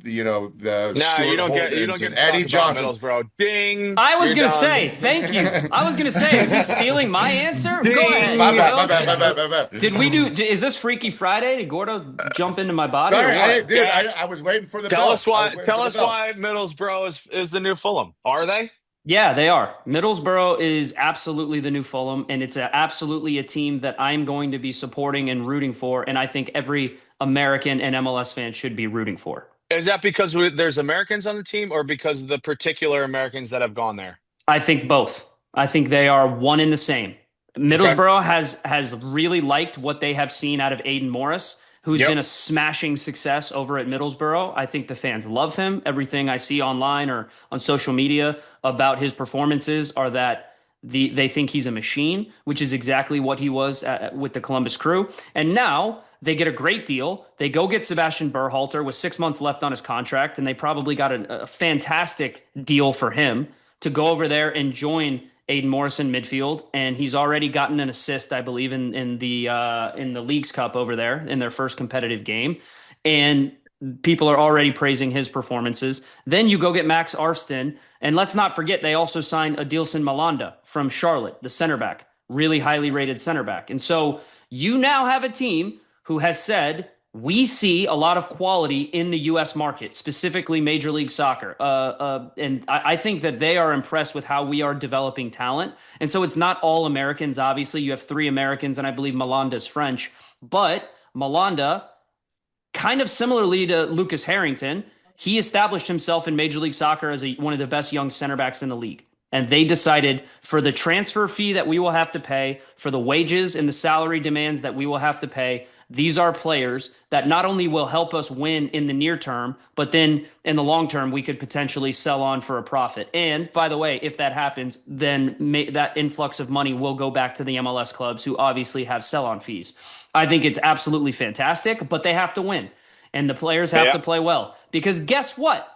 Nah, Stuart you don't Holdens get and to talk Eddie about Johnsons. Middlesbrough. Ding, I was you're gonna done. say, thank you. I was gonna say, is he stealing my answer? Go ahead, My Ding. bad, my Gordo. bad, my bad, my bad. Is this Freaky Friday? Did Gordo jump into my body or Sorry, what? dude, Dax, I was waiting for the tell bell. us I was why. waiting Tell for the us bell. why Middlesbrough is the new Fulham. Are they? Yeah, they are. Middlesbrough is absolutely the new Fulham, and it's absolutely a team that I'm going to be supporting and rooting for, and I think every American and MLS fan should be rooting for. Is that because there's Americans on the team, or because of the particular Americans that have gone there? I think both. I think they are one in the same. Okay. Middlesbrough has really liked what they have seen out of Aiden Morris, who's Yep. been a smashing success over at Middlesbrough. I think the fans love him. Everything I see online or on social media about his performances are that they think he's a machine, which is exactly what he was with the Columbus Crew. And now they get a great deal. They go get Sebastian Berhalter with 6 months left on his contract, and they probably got a fantastic deal for him to go over there and join Aiden Morrison midfield, and he's already gotten an assist, I believe, in the Leagues Cup over there in their first competitive game, and people are already praising his performances. Then you go get Max Arston, and let's not forget they also signed Adilson Malanda from Charlotte, the center back, really highly rated center back, and so you now have a team who has said we see a lot of quality in the U.S. market, specifically Major League Soccer. And I think that they are impressed with how we are developing talent. And so it's not all Americans. Obviously, you have three Americans, and I believe Malanda's French. But Malanda, kind of similarly to Lucas Harrington, he established himself in Major League Soccer as one of the best young center backs in the league. And they decided for the transfer fee that we will have to pay, for the wages and the salary demands that we will have to pay, these are players that not only will help us win in the near term, but then in the long term, we could potentially sell on for a profit. And by the way, if that happens, then that influx of money will go back to the MLS clubs who obviously have sell on fees. I think it's absolutely fantastic, but they have to win. And the players have Yeah. to play well. Because guess what?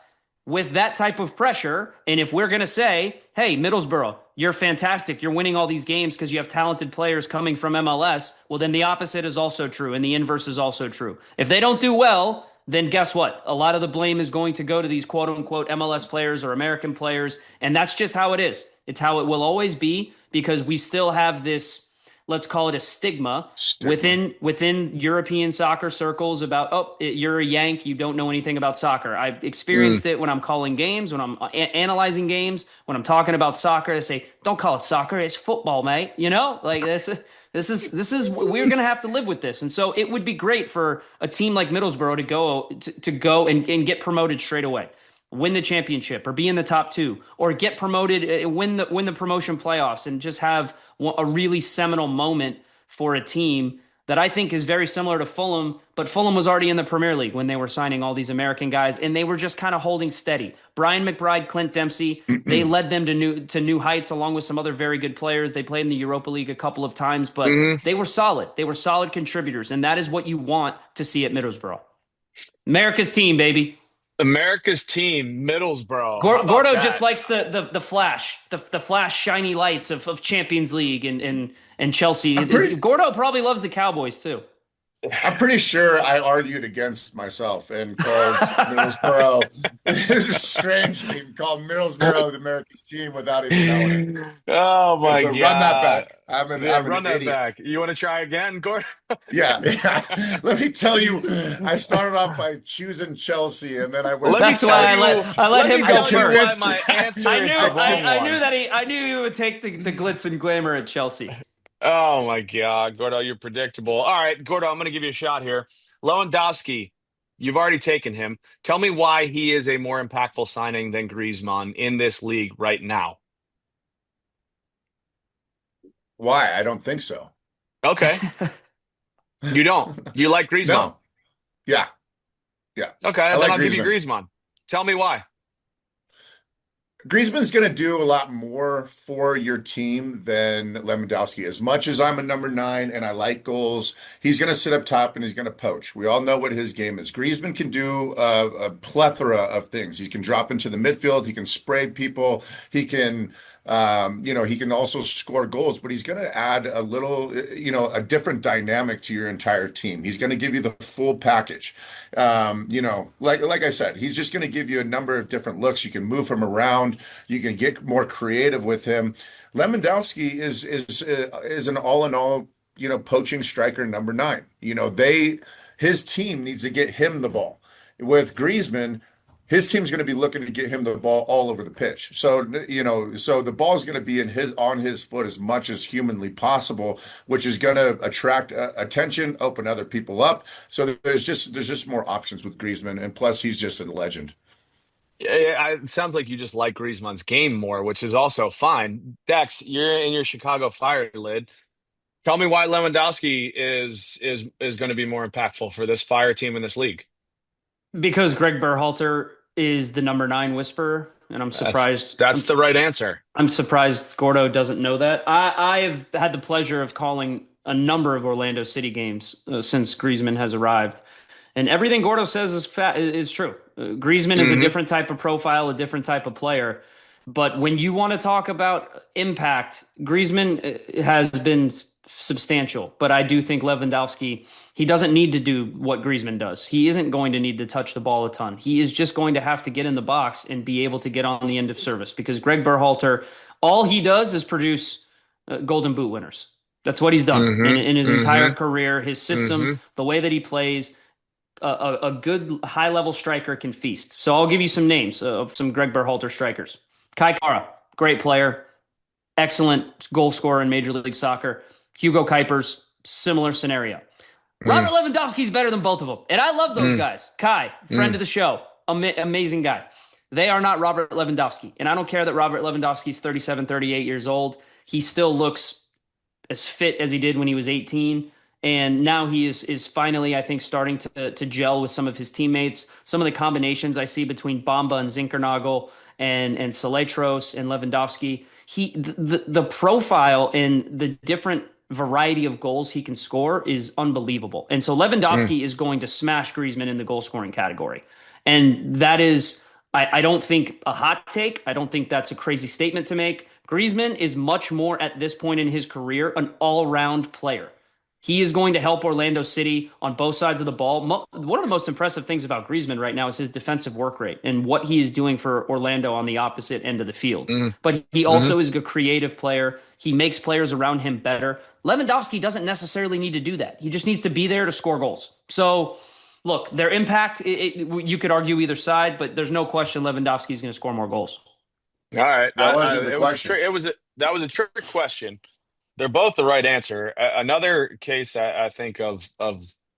With that type of pressure, and if we're going to say, hey, Middlesbrough, you're fantastic, you're winning all these games because you have talented players coming from MLS, well, then the opposite is also true, and the inverse is also true. If they don't do well, then guess what? A lot of the blame is going to go to these quote-unquote MLS players or American players, and that's just how it is. It's how it will always be because we still have this, let's call it a stigma. Within European soccer circles about, oh, you're a Yank, you don't know anything about soccer. I experienced it when I'm calling games, when I'm analyzing games, when I'm talking about soccer. I say, don't call it soccer, it's football, mate. You know, like this is we're gonna have to live with this. And so it would be great for a team like Middlesbrough to go and get promoted straight away, win the championship or be in the top two or get promoted, win the promotion playoffs and just have a really seminal moment for a team that I think is very similar to Fulham, but Fulham was already in the Premier League when they were signing all these American guys, and they were just kind of holding steady. Brian McBride, Clint Dempsey, they led them to new heights along with some other very good players. They played in the Europa League a couple of times, but they were solid. They were solid contributors, and that is what you want to see at Middlesbrough. America's team, baby. America's team, Middlesbrough. How about Gordo that? just likes the flash, the flash shiny lights of Champions League and Chelsea. Gordo probably loves the Cowboys too. I'm pretty sure I argued against myself and called Middlesbrough, strangely called Middlesbrough the America's team without even knowing it. Oh my So God. run that back. I'm Run an that idiot. back. You want to try again, Gordon? Yeah. Let me tell you, I started off by choosing Chelsea, and then I went. That's why I let him go tell you first. why my answer I is knew the wrong I one. knew that I knew he would take the glitz and glamour at Chelsea. Oh my God, Gordo, you're predictable. All right, Gordo, I'm going to give you a shot here. Lewandowski, you've already taken him. Tell me why he is a more impactful signing than Griezmann in this league right now. Why? I don't think so. Okay, you don't. You like Griezmann. No. Yeah. Yeah. Okay, I then like I'll give you Griezmann. Griezmann. Tell me why. Griezmann's going to do a lot more for your team than Lewandowski. As much as I'm a number nine and I like goals, he's going to sit up top and he's going to poach. We all know what his game is. Griezmann can do a plethora of things. He can drop into the midfield. He can spray people. He can, he can also score goals, but he's going to add a little, a different dynamic to your entire team. He's going to give you the full package. Like I said, he's just going to give you a number of different looks. You can move him around. You can get more creative with him. Lewandowski is an all in all, poaching striker number nine. His team needs to get him the ball. With Griezmann, his team's going to be looking to get him the ball all over the pitch. So, so the ball is going to be on his foot as much as humanly possible, which is going to attract attention, open other people up. So there's just more options with Griezmann, and plus he's just a legend. It sounds like you just like Griezmann's game more, which is also fine. Dex, you're in your Chicago Fire lid. Tell me why Lewandowski is going to be more impactful for this Fire team in this league. Because Greg Berhalter is the number 9 whisperer, and I'm surprised. That's the right answer. I'm surprised Gordo doesn't know that. I have had the pleasure of calling a number of Orlando City games since Griezmann has arrived. And everything Gordo says is true. Griezmann is a different type of profile, a different type of player. But when you want to talk about impact, Griezmann has been substantial. But I do think Lewandowski, he doesn't need to do what Griezmann does. He isn't going to need to touch the ball a ton. He is just going to have to get in the box and be able to get on the end of service. Because Greg Berhalter, all he does is produce Golden Boot winners. That's what he's done in his entire career. His system, the way that he plays, a good high-level striker can feast. So I'll give you some names of some Greg Berhalter strikers. Kai Kara, great player, excellent goal scorer in Major League Soccer. Hugo Kuipers, similar scenario. Robert Lewandowski's better than both of them, and I love those guys. Kai, friend of the show, amazing guy. They are not Robert Lewandowski. And I don't care that Robert Lewandowski is 37, 38 years old. He still looks as fit as he did when he was 18. And now he is finally, I think, starting to gel with some of his teammates. Some of the combinations I see between Bamba and Zinkernagel and Saletros and Lewandowski, the profile and the different variety of goals he can score is unbelievable. And so Mm. Lewandowski is going to smash Griezmann in the goal scoring category. And that is, I don't think a hot take. I don't think that's a crazy statement to make. Griezmann is much more at this point in his career an all-round player. He is going to help Orlando City on both sides of the ball. One of the most impressive things about Griezmann right now is his defensive work rate and what he is doing for Orlando on the opposite end of the field. Mm. But he Hmm. also is a creative player. He makes players around him better. Lewandowski doesn't necessarily need to do that. He just needs to be there to score goals. So, look, their impact, you could argue either side, but there's no question Lewandowski is going to score more goals. All right. That wasn't the It was a question. trick. That was a trick question. They're both the right answer. Another case I think of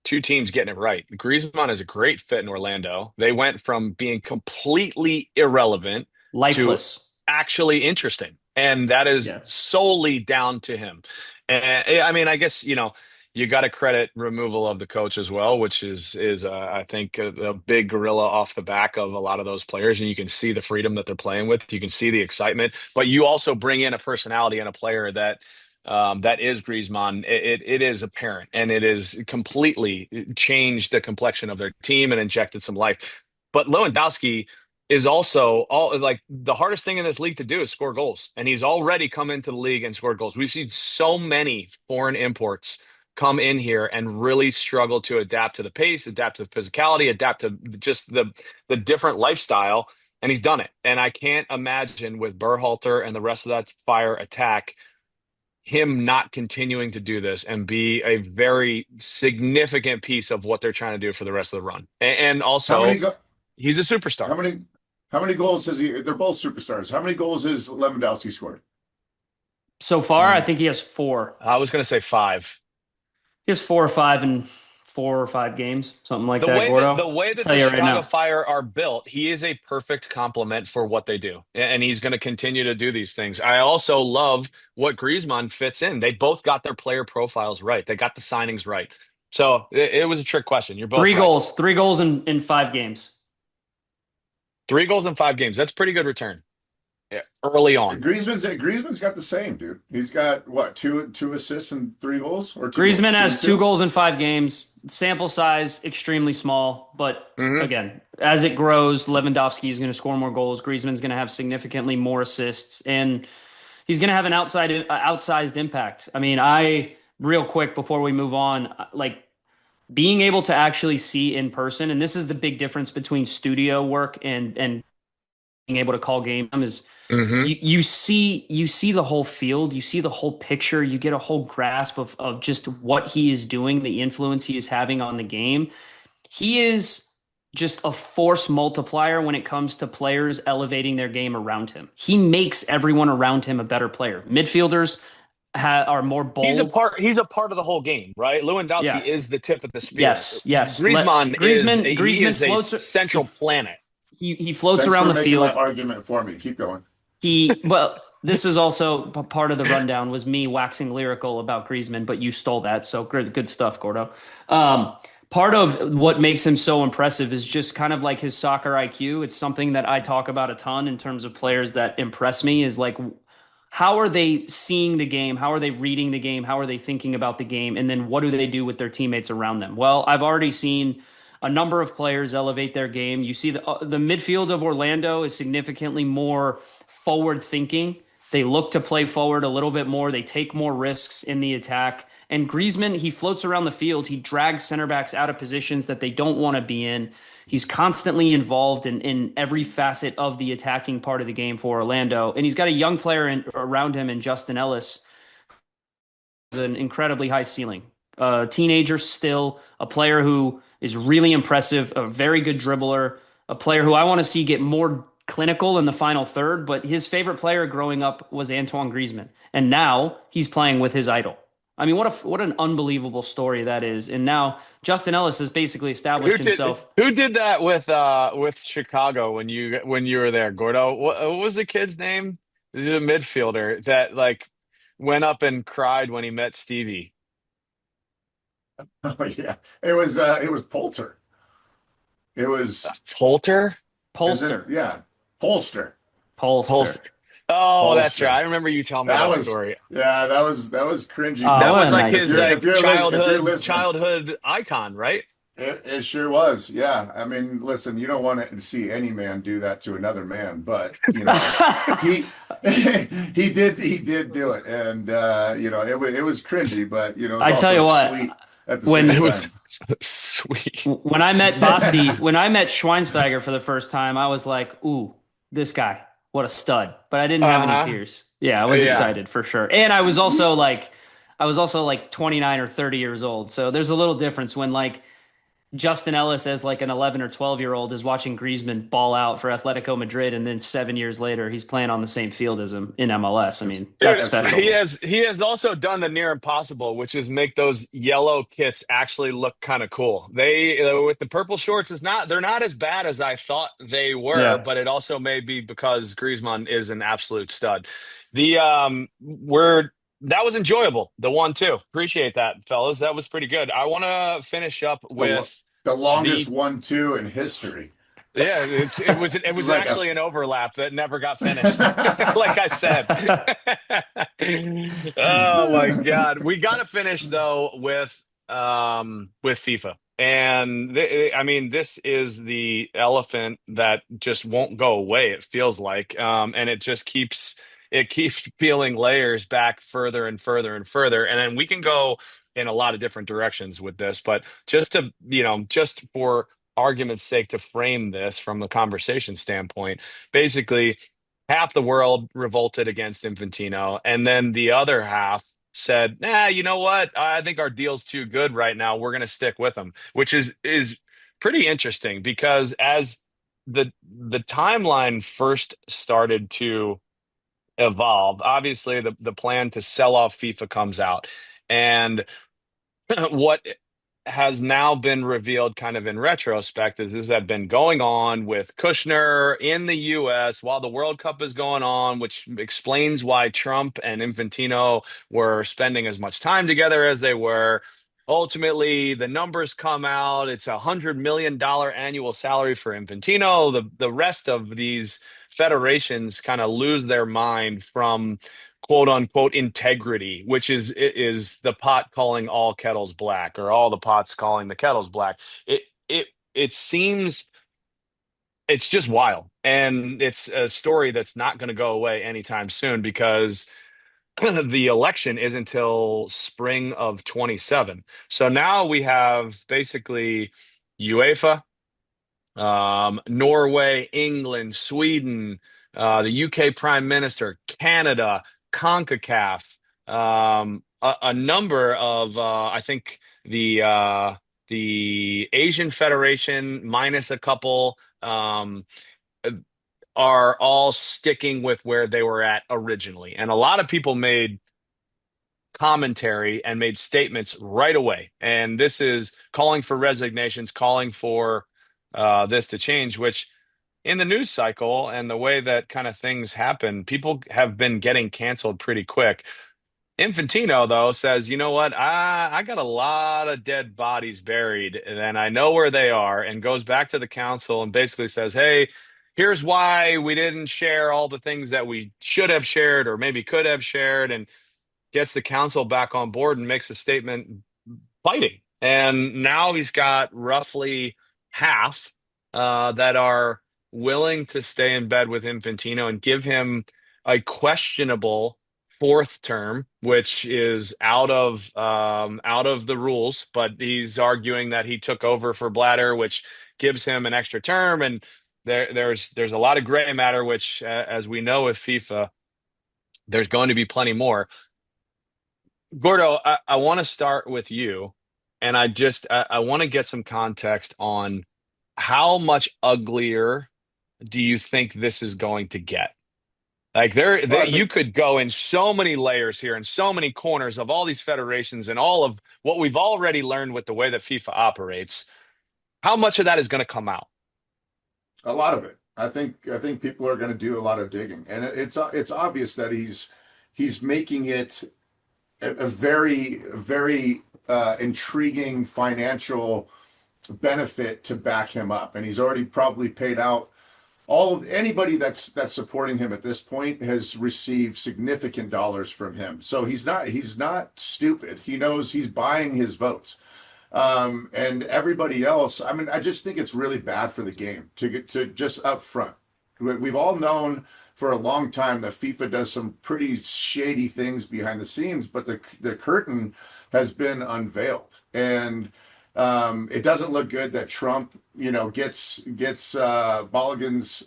two teams getting it right. Griezmann is a great fit in Orlando. They went from being completely irrelevant to Lifeless. actually interesting, and that is Yeah. solely down to him. And I mean, I guess you got to credit removal of the coach as well, which is I think a big gorilla off the back of a lot of those players, and you can see the freedom that they're playing with. You can see the excitement, but you also bring in a personality and a player that is Griezmann. It is apparent, and it is completely changed the complexion of their team and injected some life. But Lewandowski is also all like the hardest thing in this league to do is score goals, and he's already come into the league and scored goals. We've seen so many foreign imports come in here and really struggle to adapt to the pace, adapt to the physicality, adapt to just the different lifestyle, and he's done it. And I can't imagine with Berhalter and the rest of that fire attack him not continuing to do this and be a very significant piece of what they're trying to do for the rest of the run. And How also, many go he's a superstar. how many how many goals has he? They're both superstars. How many goals has Lewandowski scored? So far, I Mm. think he has four. I was going to say five. He has 4 or 5 in 4 or 5 games, something like The that, way that Gordo. the way I'll that tell the you right Chicago now. Fire are built, he is a perfect complement for what they do, and he's going to continue to do these things. I also love what Griezmann fits in. They both got their player profiles right. They got the signings right. So it was a trick question. You're both Three right. goals, 3 goals in 5 games. 3 goals in 5 games. That's pretty good return. Yeah, early on. Griezmann's got the same, dude. He's got what, two assists and 3 goals, or two Griezmann goals, two and has two two. goals in 5 games. Sample size extremely small, but Hmm. again, as it grows, Lewandowski is going to score more goals. Griezmann's going to have significantly more assists, and he's going to have an outsized impact. I mean, I real quick before we move on, like being able to actually see in person, and this is the big difference between studio work and being able to call game is Hmm. you see the whole field, you see the whole picture, you get a whole grasp of just what he is doing, the influence he is having on the game. He is just a force multiplier when it comes to players elevating their game around him. He makes everyone around him a better player. Midfielders are more bold. He's a part of the whole game, right? Yeah. Lewandowski is the tip of the spear. Yes. Yes. He Griezmann is a floats. central planet. He floats Thanks around for the making my field. argument for me. Keep going. Well, this is also part of the rundown was me waxing lyrical about Griezmann, but you stole that. So good stuff, Gordo. Um, Part of what makes him so impressive is just kind of like his soccer IQ. It's something that I talk about a ton in terms of players that impress me is like, how are they seeing the game? How are they reading the game? How are they thinking about the game? And then what do they do with their teammates around them? Well, I've already seen a number of players elevate their game. You see the midfield of Orlando is significantly more forward thinking. They look to play forward a little bit more. They take more risks in the attack. And Griezmann, he floats around the field. He drags center backs out of positions that they don't want to be in. He's constantly involved in every facet of the attacking part of the game for Orlando. And he's got a young player around him in Justin Ellis, who's an incredibly high ceiling. A teenager still, a player who is really impressive, a very good dribbler, a player who I want to see get more clinical in the final third. But his favorite player growing up was Antoine Griezmann. And now he's playing with his idol. I mean, what an unbelievable story that is. And now Justin Ellis has basically established himself. Who did that with Chicago when you were there, Gordo? What was the kid's name? This is a midfielder that like went up and cried when he met Stevie. Oh yeah, it was Poulter. It was Polter? isn't Polster. yeah, Polster. Polster. Polster. Oh, that's right. Polster. I remember you telling me That that was story. yeah, that was cringy, Oh, That what was a Polster. like nice If his you're dude. if you're li if you're listening, childhood icon, right? it sure was. Yeah, I mean, listen, you don't want to see any man do that to another man, but he he did do it, and it was cringy, but it was I tell also you what, sweet at the same when It was time. sweet. when I met Basti, when I met Schweinsteiger for the first time, I was like, "Ooh, this guy, what a stud!" But I didn't have any Uh-huh. tears. Yeah, I was Yeah. excited for sure, and I was also like 29 or 30 years old. So there's a little difference when like Justin Ellis as like an 11 or 12-year-old is watching Griezmann ball out for Atletico Madrid, and then 7 years later he's playing on the same field as him in MLS. I That's mean, that's Dude, that's special. right. he has also done the near impossible, which is make those yellow kits actually look kind of cool. They with the purple shorts is not they're not as bad as I thought they were, Yeah. but it also may be because Griezmann is an absolute stud. The we're That was enjoyable. The 1-2. Appreciate that, fellas. That was pretty good. I want to finish up The lo- with the longest the 1-2 in history. yeah, it It was was like a actually an overlap that never got finished. Like I said. Oh my God. We got to finish though with FIFA. And I mean, this is the elephant that just won't go away, it feels like. And it keeps peeling layers back further and further and further. And then we can go in a lot of different directions with this, but just for argument's sake to frame this from the conversation standpoint, basically half the world revolted against Infantino, and then the other half said, "Nah, you know what? I think our deal's too good right now. We're going to stick with him," which is pretty interesting because as the timeline first started to evolve, obviously the plan to sell off FIFA comes out, and what has now been revealed kind of in retrospect is this had been going on with Kushner in the US while the World Cup is going on, which explains why Trump and Infantino were spending as much time together as they were. Ultimately, the numbers come out. It's $100 million annual salary for Infantino. The rest of these federations kind of lose their mind from quote unquote integrity, which is the pot calling all kettles black, or all the pots calling the kettles black. It it seems it's just wild, and it's a story that's not going to go away anytime soon because the election is until spring of 27. So now we have basically UEFA, Norway, England, Sweden, the UK Prime Minister, Canada, CONCACAF, a number of, I think the Asian Federation minus a couple, are all sticking with where they were at originally. And a lot of people made commentary and made statements right away. And this is calling for resignations, calling for this to change, which in the news cycle and the way that kind of things happen, people have been getting canceled pretty quick. Infantino, though, says, you know what? I got a lot of dead bodies buried, and I know where they are, and goes back to the council and basically says, hey, here's why we didn't share all the things that we should have shared or maybe could have shared, and gets the council back on board and makes a statement fighting. And now he's got roughly half that are willing to stay in bed with Infantino and give him a questionable fourth term, which is out of the rules. But he's arguing that he took over for Blatter, which gives him an extra term. And there's a lot of gray matter, which, as we know with FIFA, there's going to be plenty more. Gordo, I want to start with you, and I want to get some context on how much uglier do you think this is going to get? Like Well, I you think could go in so many layers here and so many corners of all these federations and all of what we've already learned with the way that FIFA operates. How much of that is going to come out? a lot of it. I think people are going to do a lot of digging, and it's obvious that he's making it a very intriguing financial benefit to back him up, and he's already probably paid out all of anybody that's supporting him at this point has received significant dollars from him. So he's not stupid. He knows he's buying his votes. And everybody else, I mean, I just think it's really bad for the game to get to just up front. We've all known for a long time that FIFA does some pretty shady things behind the scenes, but the curtain has been unveiled, and it doesn't look good that Trump, gets Bolligan's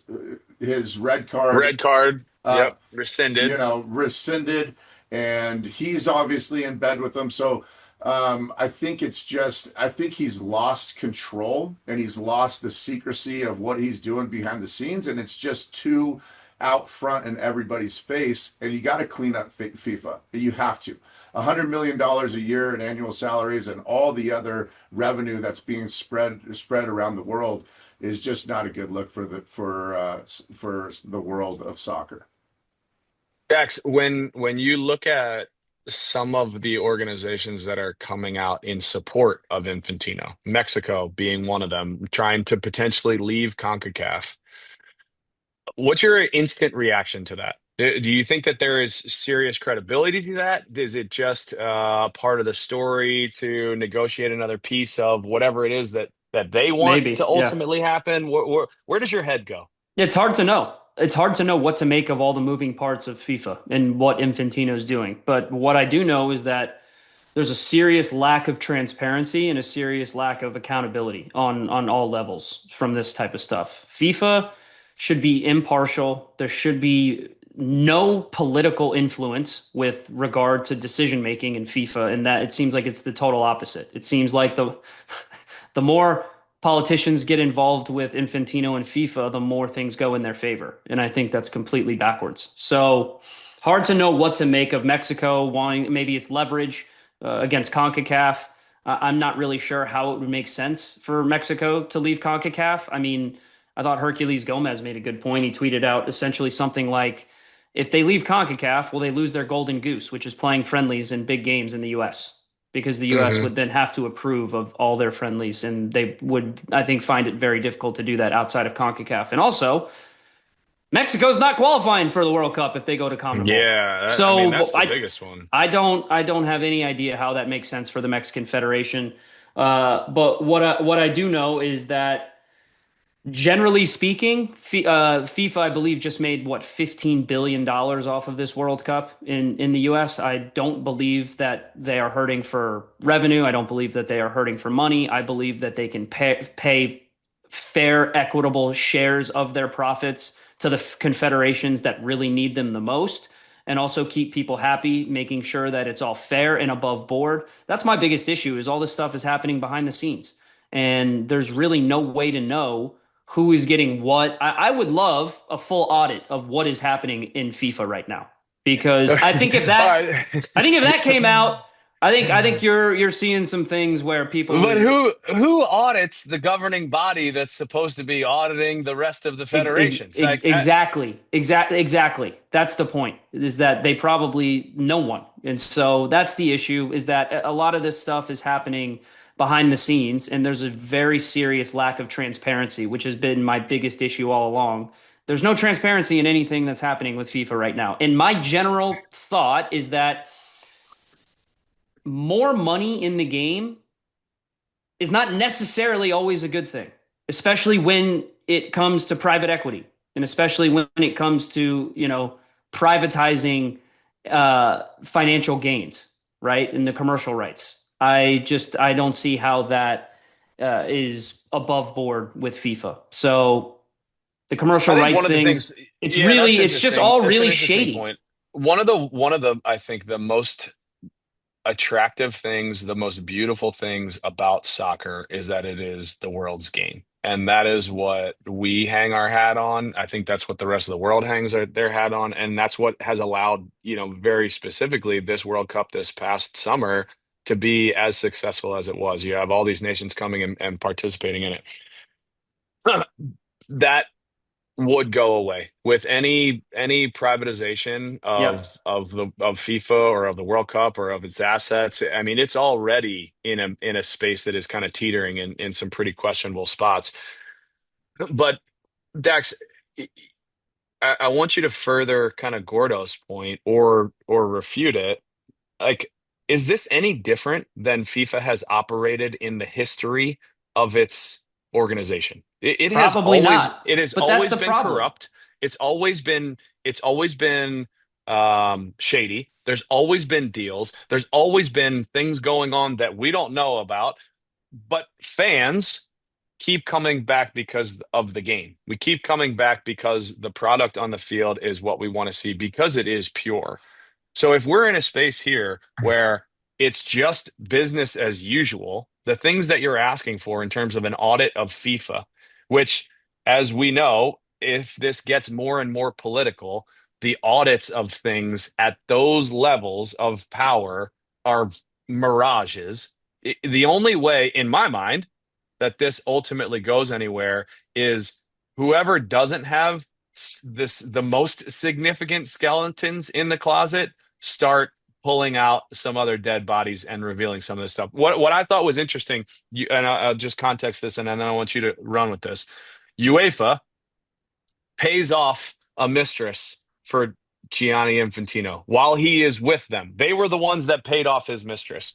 his red card, Red card. uh, Yep. Rescinded. rescinded, and he's obviously in bed with them. So I think he's lost control and he's lost the secrecy of what he's doing behind the scenes, and it's just too out front in everybody's face. And you got to clean up FIFA. You have to. $100 million a year in annual salaries and all the other revenue that's being spread around the world is just not a good look for the world of soccer. Jax, when you look at some of the organizations that are coming out in support of Infantino, Mexico being one of them, trying to potentially leave CONCACAF, what's your instant reaction to that? Do you think that there is serious credibility to that? Is it just part of the story to negotiate another piece of whatever it is that they want to Maybe, yeah. ultimately happen? Where does your head go? It's hard to know. It's hard to know what to make of all the moving parts of FIFA and what Infantino's doing. But what I do know is that there's a serious lack of transparency and a serious lack of accountability on all levels from this type of stuff. FIFA should be impartial. There should be no political influence with regard to decision making in FIFA, and that it seems like it's the total opposite. It seems like the more politicians get involved with Infantino and FIFA, the more things go in their favor. And I think that's completely backwards. So hard to know what to make of Mexico wanting maybe it's leverage against CONCACAF. I'm not really sure how it would make sense for Mexico to leave CONCACAF. I mean, I thought Herculez Gomez made a good point. He tweeted out essentially something like, if they leave CONCACAF, will they lose their golden goose, which is playing friendlies in big games in the U.S.? Because the U.S. Hmm. would then have to approve of all their friendlies, and they would, I think, find it very difficult to do that outside of CONCACAF. And also, Mexico's not qualifying for the World Cup if they go to CONMEBOL. Yeah, I mean So that's the biggest one. I don't have any idea how that makes sense for the Mexican Federation. But what I do know is that generally speaking, FIFA, I believe, just made what $15 billion off of this World Cup in the US. I don't believe that they are hurting for revenue. I don't believe that they are hurting for money. I believe that they can pay fair, equitable shares of their profits to the confederations that really need them the most, and also keep people happy, making sure that it's all fair and above board. That's my biggest issue, is all this stuff is happening behind the scenes. And there's really no way to know who is getting what. I would love a full audit of what is happening in FIFA right now, because All right. I think if that came out, I think you're seeing some things where people But would who audits the governing body that's supposed to be auditing the rest of the federations? exactly. That's the point. Is that they probably no one, and so that's the issue. Is that a lot of this stuff is happening behind the scenes, and there's a very serious lack of transparency, which has been my biggest issue all along. There's no transparency in anything that's happening with FIFA right now. And my general thought is that more money in the game is not necessarily always a good thing, especially when it comes to private equity, and especially when it comes to, privatizing financial gains, right? And the commercial rights. I don't see how that is above board with FIFA. So the commercial I think rights one of the thing, things, yeah, it's just all that's an really interesting shady. point. One of the, I think the most attractive things, the most beautiful things about soccer is that it is the world's game. and that is what we hang our hat on. I think that's what the rest of the world hangs their hat on, and that's what has allowed, very specifically this World Cup this past summer to be as successful as it was. You have all these nations coming and participating in it. That would go away with any privatization Yep. of FIFA or of the World Cup or of its assets. I mean, it's already in a space that is kind of teetering in some pretty questionable spots. But Dax, I want you to further kind of Gordo's point or refute it. Like, is this any different than FIFA has operated in the history of its organization? It has Probably always not. it has But that's always the been problem. corrupt. It's always been shady. There's always been deals. There's always been things going on that we don't know about. But fans keep coming back because of the game. We keep coming back because the product on the field is what we want to see because it is pure. So if we're in a space here where it's just business as usual, the things that you're asking for in terms of an audit of FIFA, which, as we know, if this gets more and more political, the audits of things at those levels of power are mirages. The only way, in my mind, that this ultimately goes anywhere is whoever doesn't have the most significant skeletons in the closet start pulling out some other dead bodies and revealing some of this stuff. What I thought was interesting, and I'll just context this, and then I want you to run with this. UEFA pays off a mistress for Gianni Infantino while he is with them. They were the ones that paid off his mistress.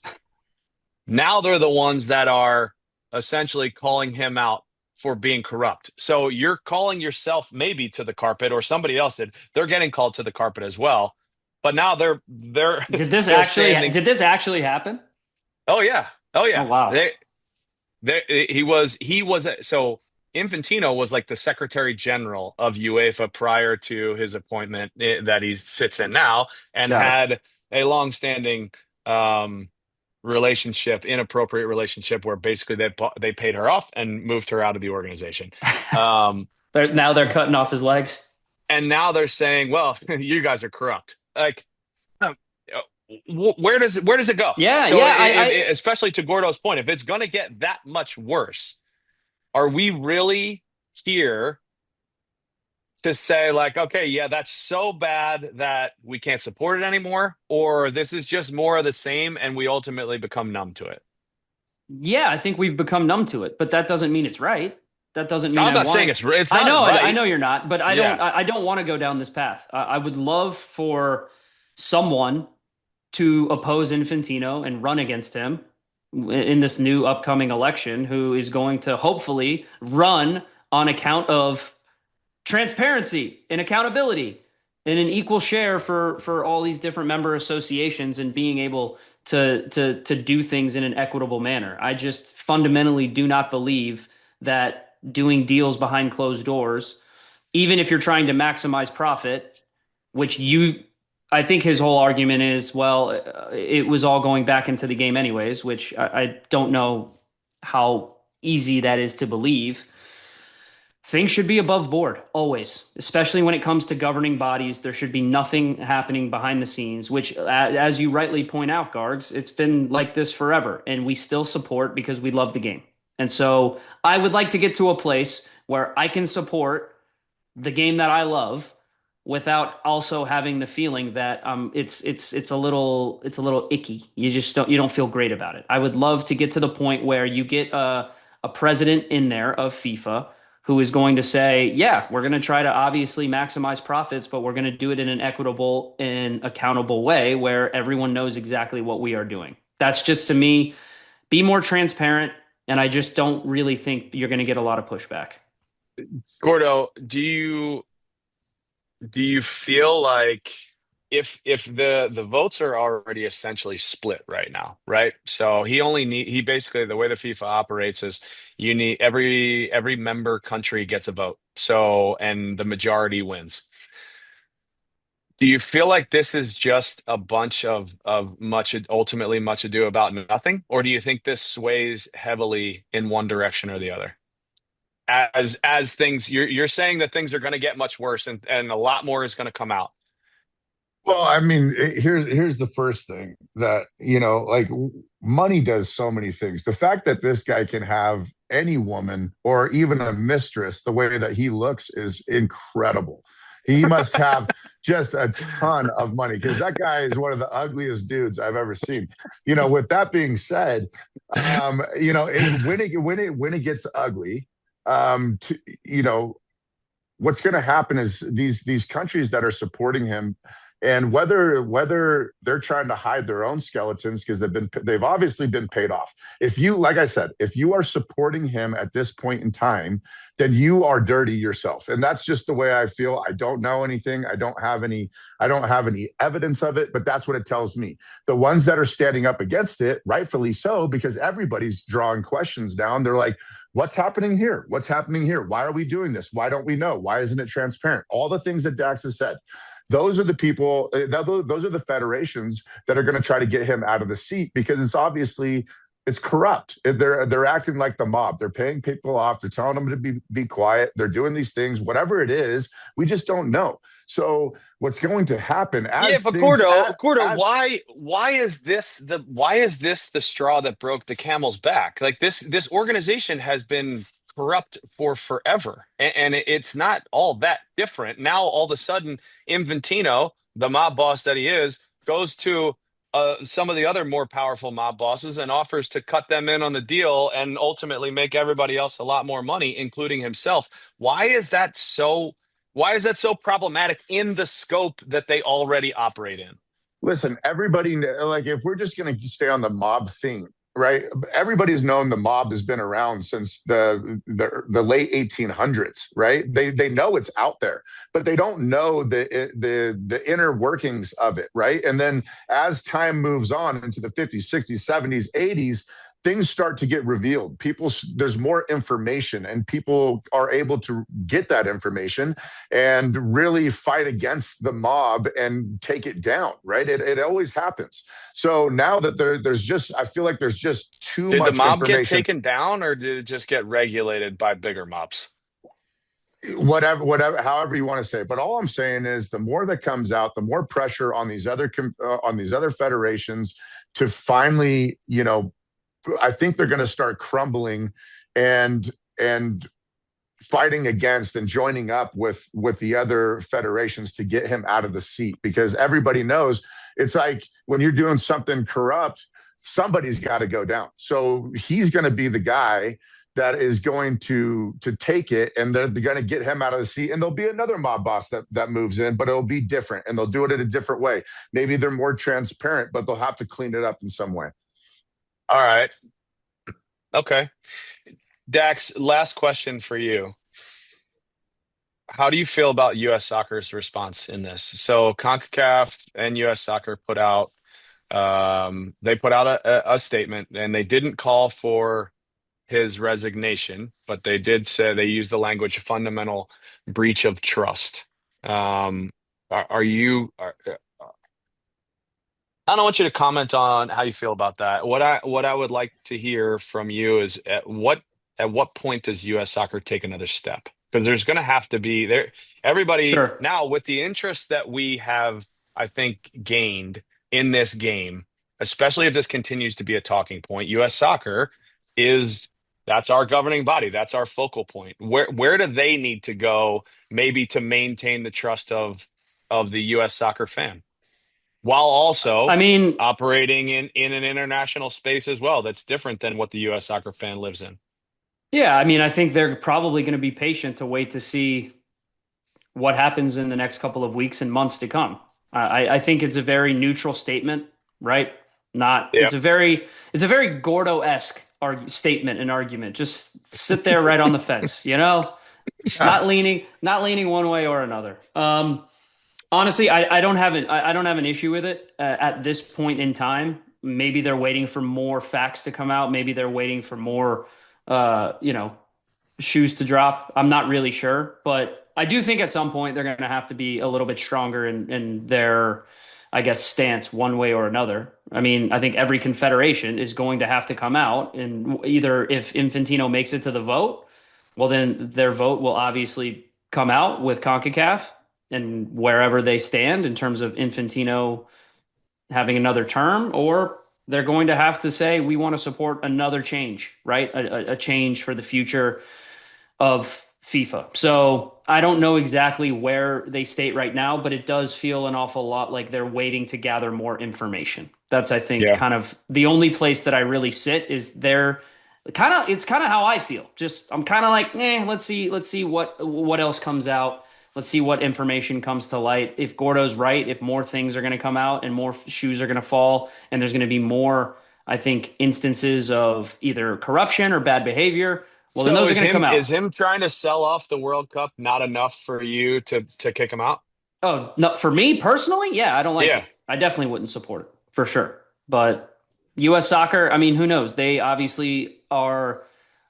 Now they're the ones that are essentially calling him out for being corrupt. So you're calling yourself maybe to the carpet, or somebody else did. They're getting called to the carpet as well. But now they're they're standing. Did this actually happen? Oh yeah, oh Oh yeah. wow. So Infantino was like the Secretary General of UEFA prior to his appointment that he sits in now, and Got it. had a long-standing um, inappropriate relationship where basically they paid her off and moved her out of the organization. Um, Now they're cutting off his legs. and now they're saying, well, you guys are corrupt. Like, um, where does it go? Yeah, So, yeah. I especially to Gordo's point, if it's going to get that much worse, are we really here to say like, okay, yeah, that's so bad that we can't support it anymore, or this is just more of the same and we ultimately become numb to it? Yeah, I think we've become numb to it, but that doesn't mean it's right. That doesn't mean I'm I not saying want. it's I not know, I right. know you're not, but Yeah. I don't want to go down this path. I would love for someone to oppose Infantino and run against him in this new upcoming election, who is going to hopefully run on account of transparency and accountability and an equal share for all these different member associations and being able to do things in an equitable manner. I just fundamentally do not believe that doing deals behind closed doors, even if you're trying to maximize profit, which you I think his whole argument is, well, it was all going back into the game anyways, which I don't know how easy that is to believe. Things should be above board always, especially when it comes to governing bodies. There should be nothing happening behind the scenes, which, as you rightly point out, Gargs, it's been like this forever, and we still support because we love the game. And so I would like to get to a place where I can support the game that I love without also having the feeling that it's a little icky. You don't feel great about it. I would love to get to the point where you get a president in there of FIFA who is going to say, yeah, we're going to try to obviously maximize profits, but we're going to do it in an equitable and accountable way where everyone knows exactly what we are doing. That's just, to me, be more transparent. And I just don't really think you're going to get a lot of pushback. Gordo, do you feel like if the votes are already essentially split right now, right? So he basically, the way the FIFA operates is you need every member country gets a vote. So, and the majority wins. Do you feel like this is just a bunch of ultimately much ado about nothing, or do you think this sways heavily in one direction or the other? as things you're saying that things are going to get much worse and a lot more is going to come out. Well, I mean, here's the first thing that, like money does so many things. The fact that this guy can have any woman or even a mistress the way that he looks is incredible. He must have just a ton of money because that guy is one of the ugliest dudes I've ever seen. With that being said, when it gets ugly, to, what's going to happen is these countries that are supporting him, and whether they're trying to hide their own skeletons because they've obviously been paid off. If you, like I said, if you are supporting him at this point in time, then you are dirty yourself, and that's just the way I feel. I don't know anything. I don't have any evidence of it, but that's what it tells me. The ones that are standing up against it, rightfully so, because everybody's drawing questions down. They're like, what's happening here? What's happening here? Why are we doing this? Why don't we know? Why isn't it transparent? All the things that Dax has said. Those are the people, those are the federations that are going to try to get him out of the seat because it's corrupt. They're acting like the mob. They're paying people off. They're telling them to be quiet. They're doing these things, whatever it is. We just don't know. So what's going to happen Yeah, as but things Gordo, as why is this the straw that broke the camel's back? Like this organization has been corrupt for forever, and it's not all that different. Now all of a sudden, Infantino, the mob boss that he is, goes to some of the other more powerful mob bosses and offers to cut them in on the deal and ultimately make everybody else a lot more money, including himself. Why is that so? Why is that so problematic in the scope that they already operate in? Listen, everybody, like, if we're just going to stay on the mob theme, right? Everybody's known the mob has been around since the late 1800s, right? They know it's out there, but they don't know the inner workings of it, right? And then as time moves on into the 50s, 60s, 70s, 80s, things start to get revealed. There's more information, and people are able to get that information and really fight against the mob and take it down, right? It always happens. So now that I feel like there's just too Did the much mob get information. taken down, or did it just get regulated by bigger mobs? Whatever, however you want to say it. But all I'm saying is, the more that comes out, the more pressure on these other federations to finally, I think they're going to start crumbling and fighting against and joining up with the other federations to get him out of the seat, because everybody knows it's like when you're doing something corrupt, somebody's got to go down. So he's going to be the guy that is going to take it, and they're going to get him out of the seat, and there'll be another mob boss that moves in, but it'll be different, and they'll do it in a different way. Maybe they're more transparent, but they'll have to clean it up in some way. All right. Okay. Dax, last question for you. How do you feel about U.S. soccer's response in this? So CONCACAF and U.S. soccer they put out a statement, and they didn't call for his resignation, but they did say they used the language fundamental breach of trust. Um, are you? I don't want you to comment on how you feel about that. What I would like to hear from you is at what point does U.S. soccer take another step? Because there's going to have to be there. Everybody Sure. now, with the interest that we have, I think, gained in this game, especially if this continues to be a talking point. U.S. soccer is that's our governing body. That's our focal point. Where do they need to go, maybe to maintain the trust of the U.S. soccer fan, while also I mean, operating in an international space as well that's different than what the US soccer fan lives in? yeah, I mean, I think they're probably going to be patient to wait to see what happens in the next couple of weeks and months to come. I think it's a very neutral statement, right? Not Yeah. it's a very Gordo-esque statement and argument. Just sit there right on the fence, not leaning one way or another. Honestly, I don't have an issue with it at this point in time. Maybe they're waiting for more facts to come out. Maybe they're waiting for more, shoes to drop. I'm not really sure, but I do think at some point they're going to have to be a little bit stronger in their, I guess, stance one way or another. I mean, I think every confederation is going to have to come out, and either if Infantino makes it to the vote, Well, then their vote will obviously come out with CONCACAF and wherever they stand in terms of Infantino having another term, or they're going to have to say, we want to support another change, right? A change for the future of FIFA. So I don't know exactly where they state right now, but it does feel an awful lot like they're waiting to gather more information. That's, I think, Yeah. kind of the only place that I really sit is there. It's kind of how I feel. Just I'm kind of like, let's see what else comes out. Let's see what information comes to light. If Gordo's right, if more things are going to come out and more shoes are going to fall, and there's going to be more, I think, instances of either corruption or bad behavior, well, then So those are going to come is out. him trying to sell off the World Cup not enough for you to kick him out? Oh, no, for me personally, yeah, I don't like Yeah. it. I definitely wouldn't support it for sure. But US soccer, I mean, who knows? They obviously are,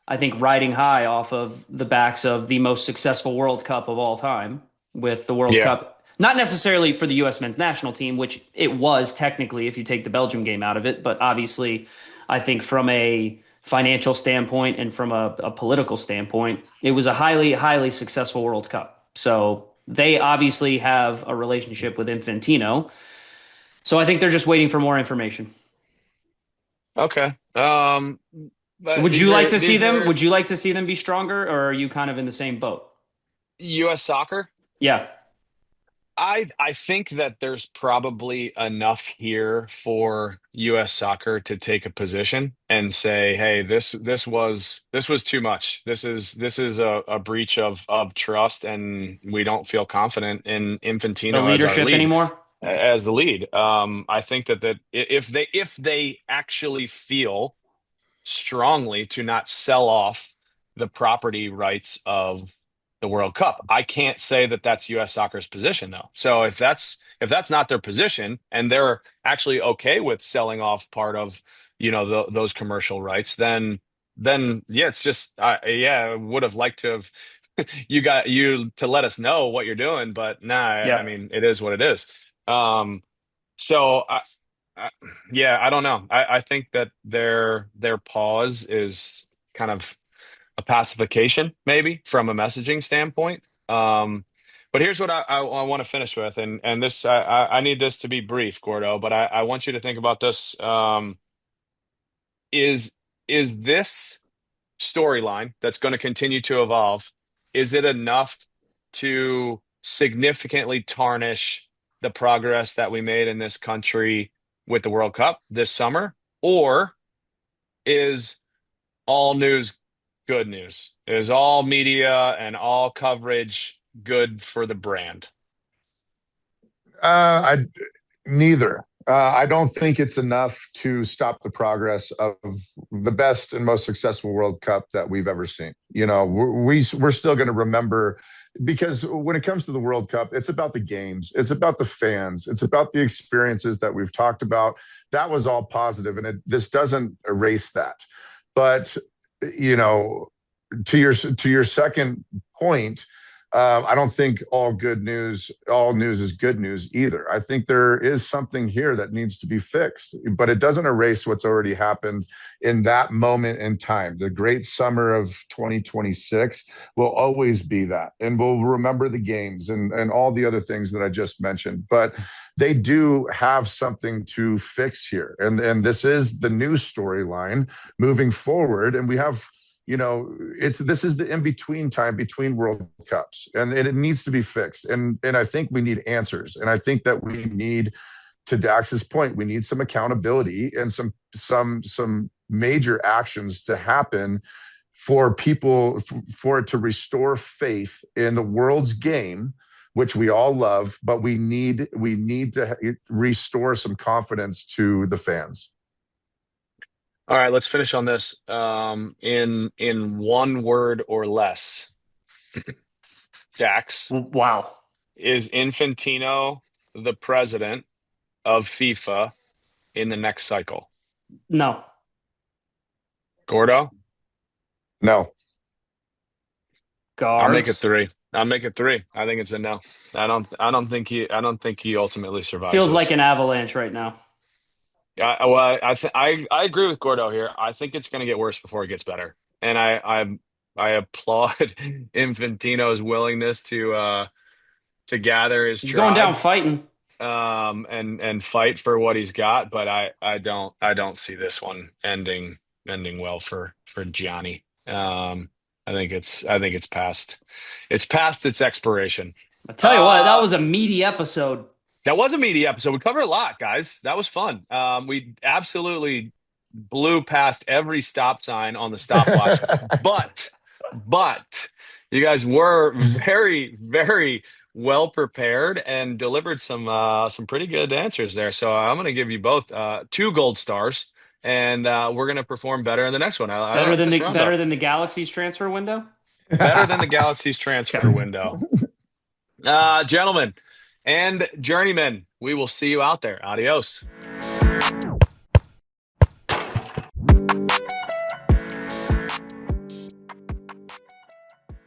I think, riding high off of the backs of the most successful World Cup of all time with the World Yeah. Cup. Not necessarily for the US men's national team, which it was technically if you take the Belgium game out of it, but obviously, I think from a financial standpoint and from a political standpoint, it was a highly, highly successful World Cup. So they obviously have a relationship with Infantino. So I think they're just waiting for more information. Okay. But Would you like to see these them? are Would you like to see them be stronger, or are you kind of in the same boat? US soccer. Yeah, I think that there's probably enough here for US soccer to take a position and say, hey, this was too much. This is a breach of trust, and we don't feel confident in the Infantino leadership anymore. as the lead. I think that if they actually feel strongly to not sell off the property rights of the World Cup. I can't say that that's US soccer's position though. So if that's not their position and they're actually okay with selling off part of, those commercial rights, then yeah, it's just yeah, I would have liked to have you to let us know what you're doing, but nah, I Yeah, mean, it is what it is. Um, so I, yeah, I don't know. I think that their pause is kind of a pacification, maybe from a messaging standpoint. But here's what I want to finish with, and this I need this to be brief, Gordo, but I want you to think about this. Is is this storyline that's going to continue to evolve, is it enough to significantly tarnish the progress that we made in this country with the World Cup this summer? Or is all news good news? Is all media and all coverage good for the brand? I neither. I don't think it's enough to stop the progress of the best and most successful World Cup that we've ever seen. We're still going to remember, because when it comes to the World Cup, it's about the games, it's about the fans, it's about the experiences that we've talked about. That was all positive, and this doesn't erase that. But you know, to your second point, I don't think all news is good news either. I think there is something here that needs to be fixed, but it doesn't erase what's already happened in that moment in time. The great summer of 2026 will always be that, and we'll remember the games and all the other things that I just mentioned. But they do have something to fix here, and this is the new storyline moving forward, and we have, this is the in between time between World Cups, and it needs to be fixed. And I think we need answers, and I think that we need, to Dax's point, we need some accountability and some major actions to happen for people, for it to restore faith in the world's game, which we all love, but we need to restore some confidence to the fans. All right, let's finish on this. In one word or less, Dax, wow. is Infantino the president of FIFA in the next cycle? No, Gordo? No. I'll make it guards three. I'll make it three. I think it's a no. I don't think he ultimately survives feels like this. an avalanche right now. Well, I agree with Gordo here. I think it's going to get worse before it gets better. And I applaud Infantino's willingness to gather his He's going down tribe fighting. and fight for what he's got, but I don't see this one ending well for Gianni. I think it's past its expiration. I tell you what, that Uh was a meaty episode. that was a meaty episode. We covered a lot, guys. That was fun. We absolutely blew past every stop sign on the stopwatch, but you guys were very, very well prepared and delivered some pretty good answers there. So I'm going to give you both 2 gold stars, and we're going to perform better in the next one. I like this Better roundup. than the Galaxy's transfer window. Better than the Galaxy's Okay. transfer window. Gentlemen and journeymen, we will see you out there. Adios.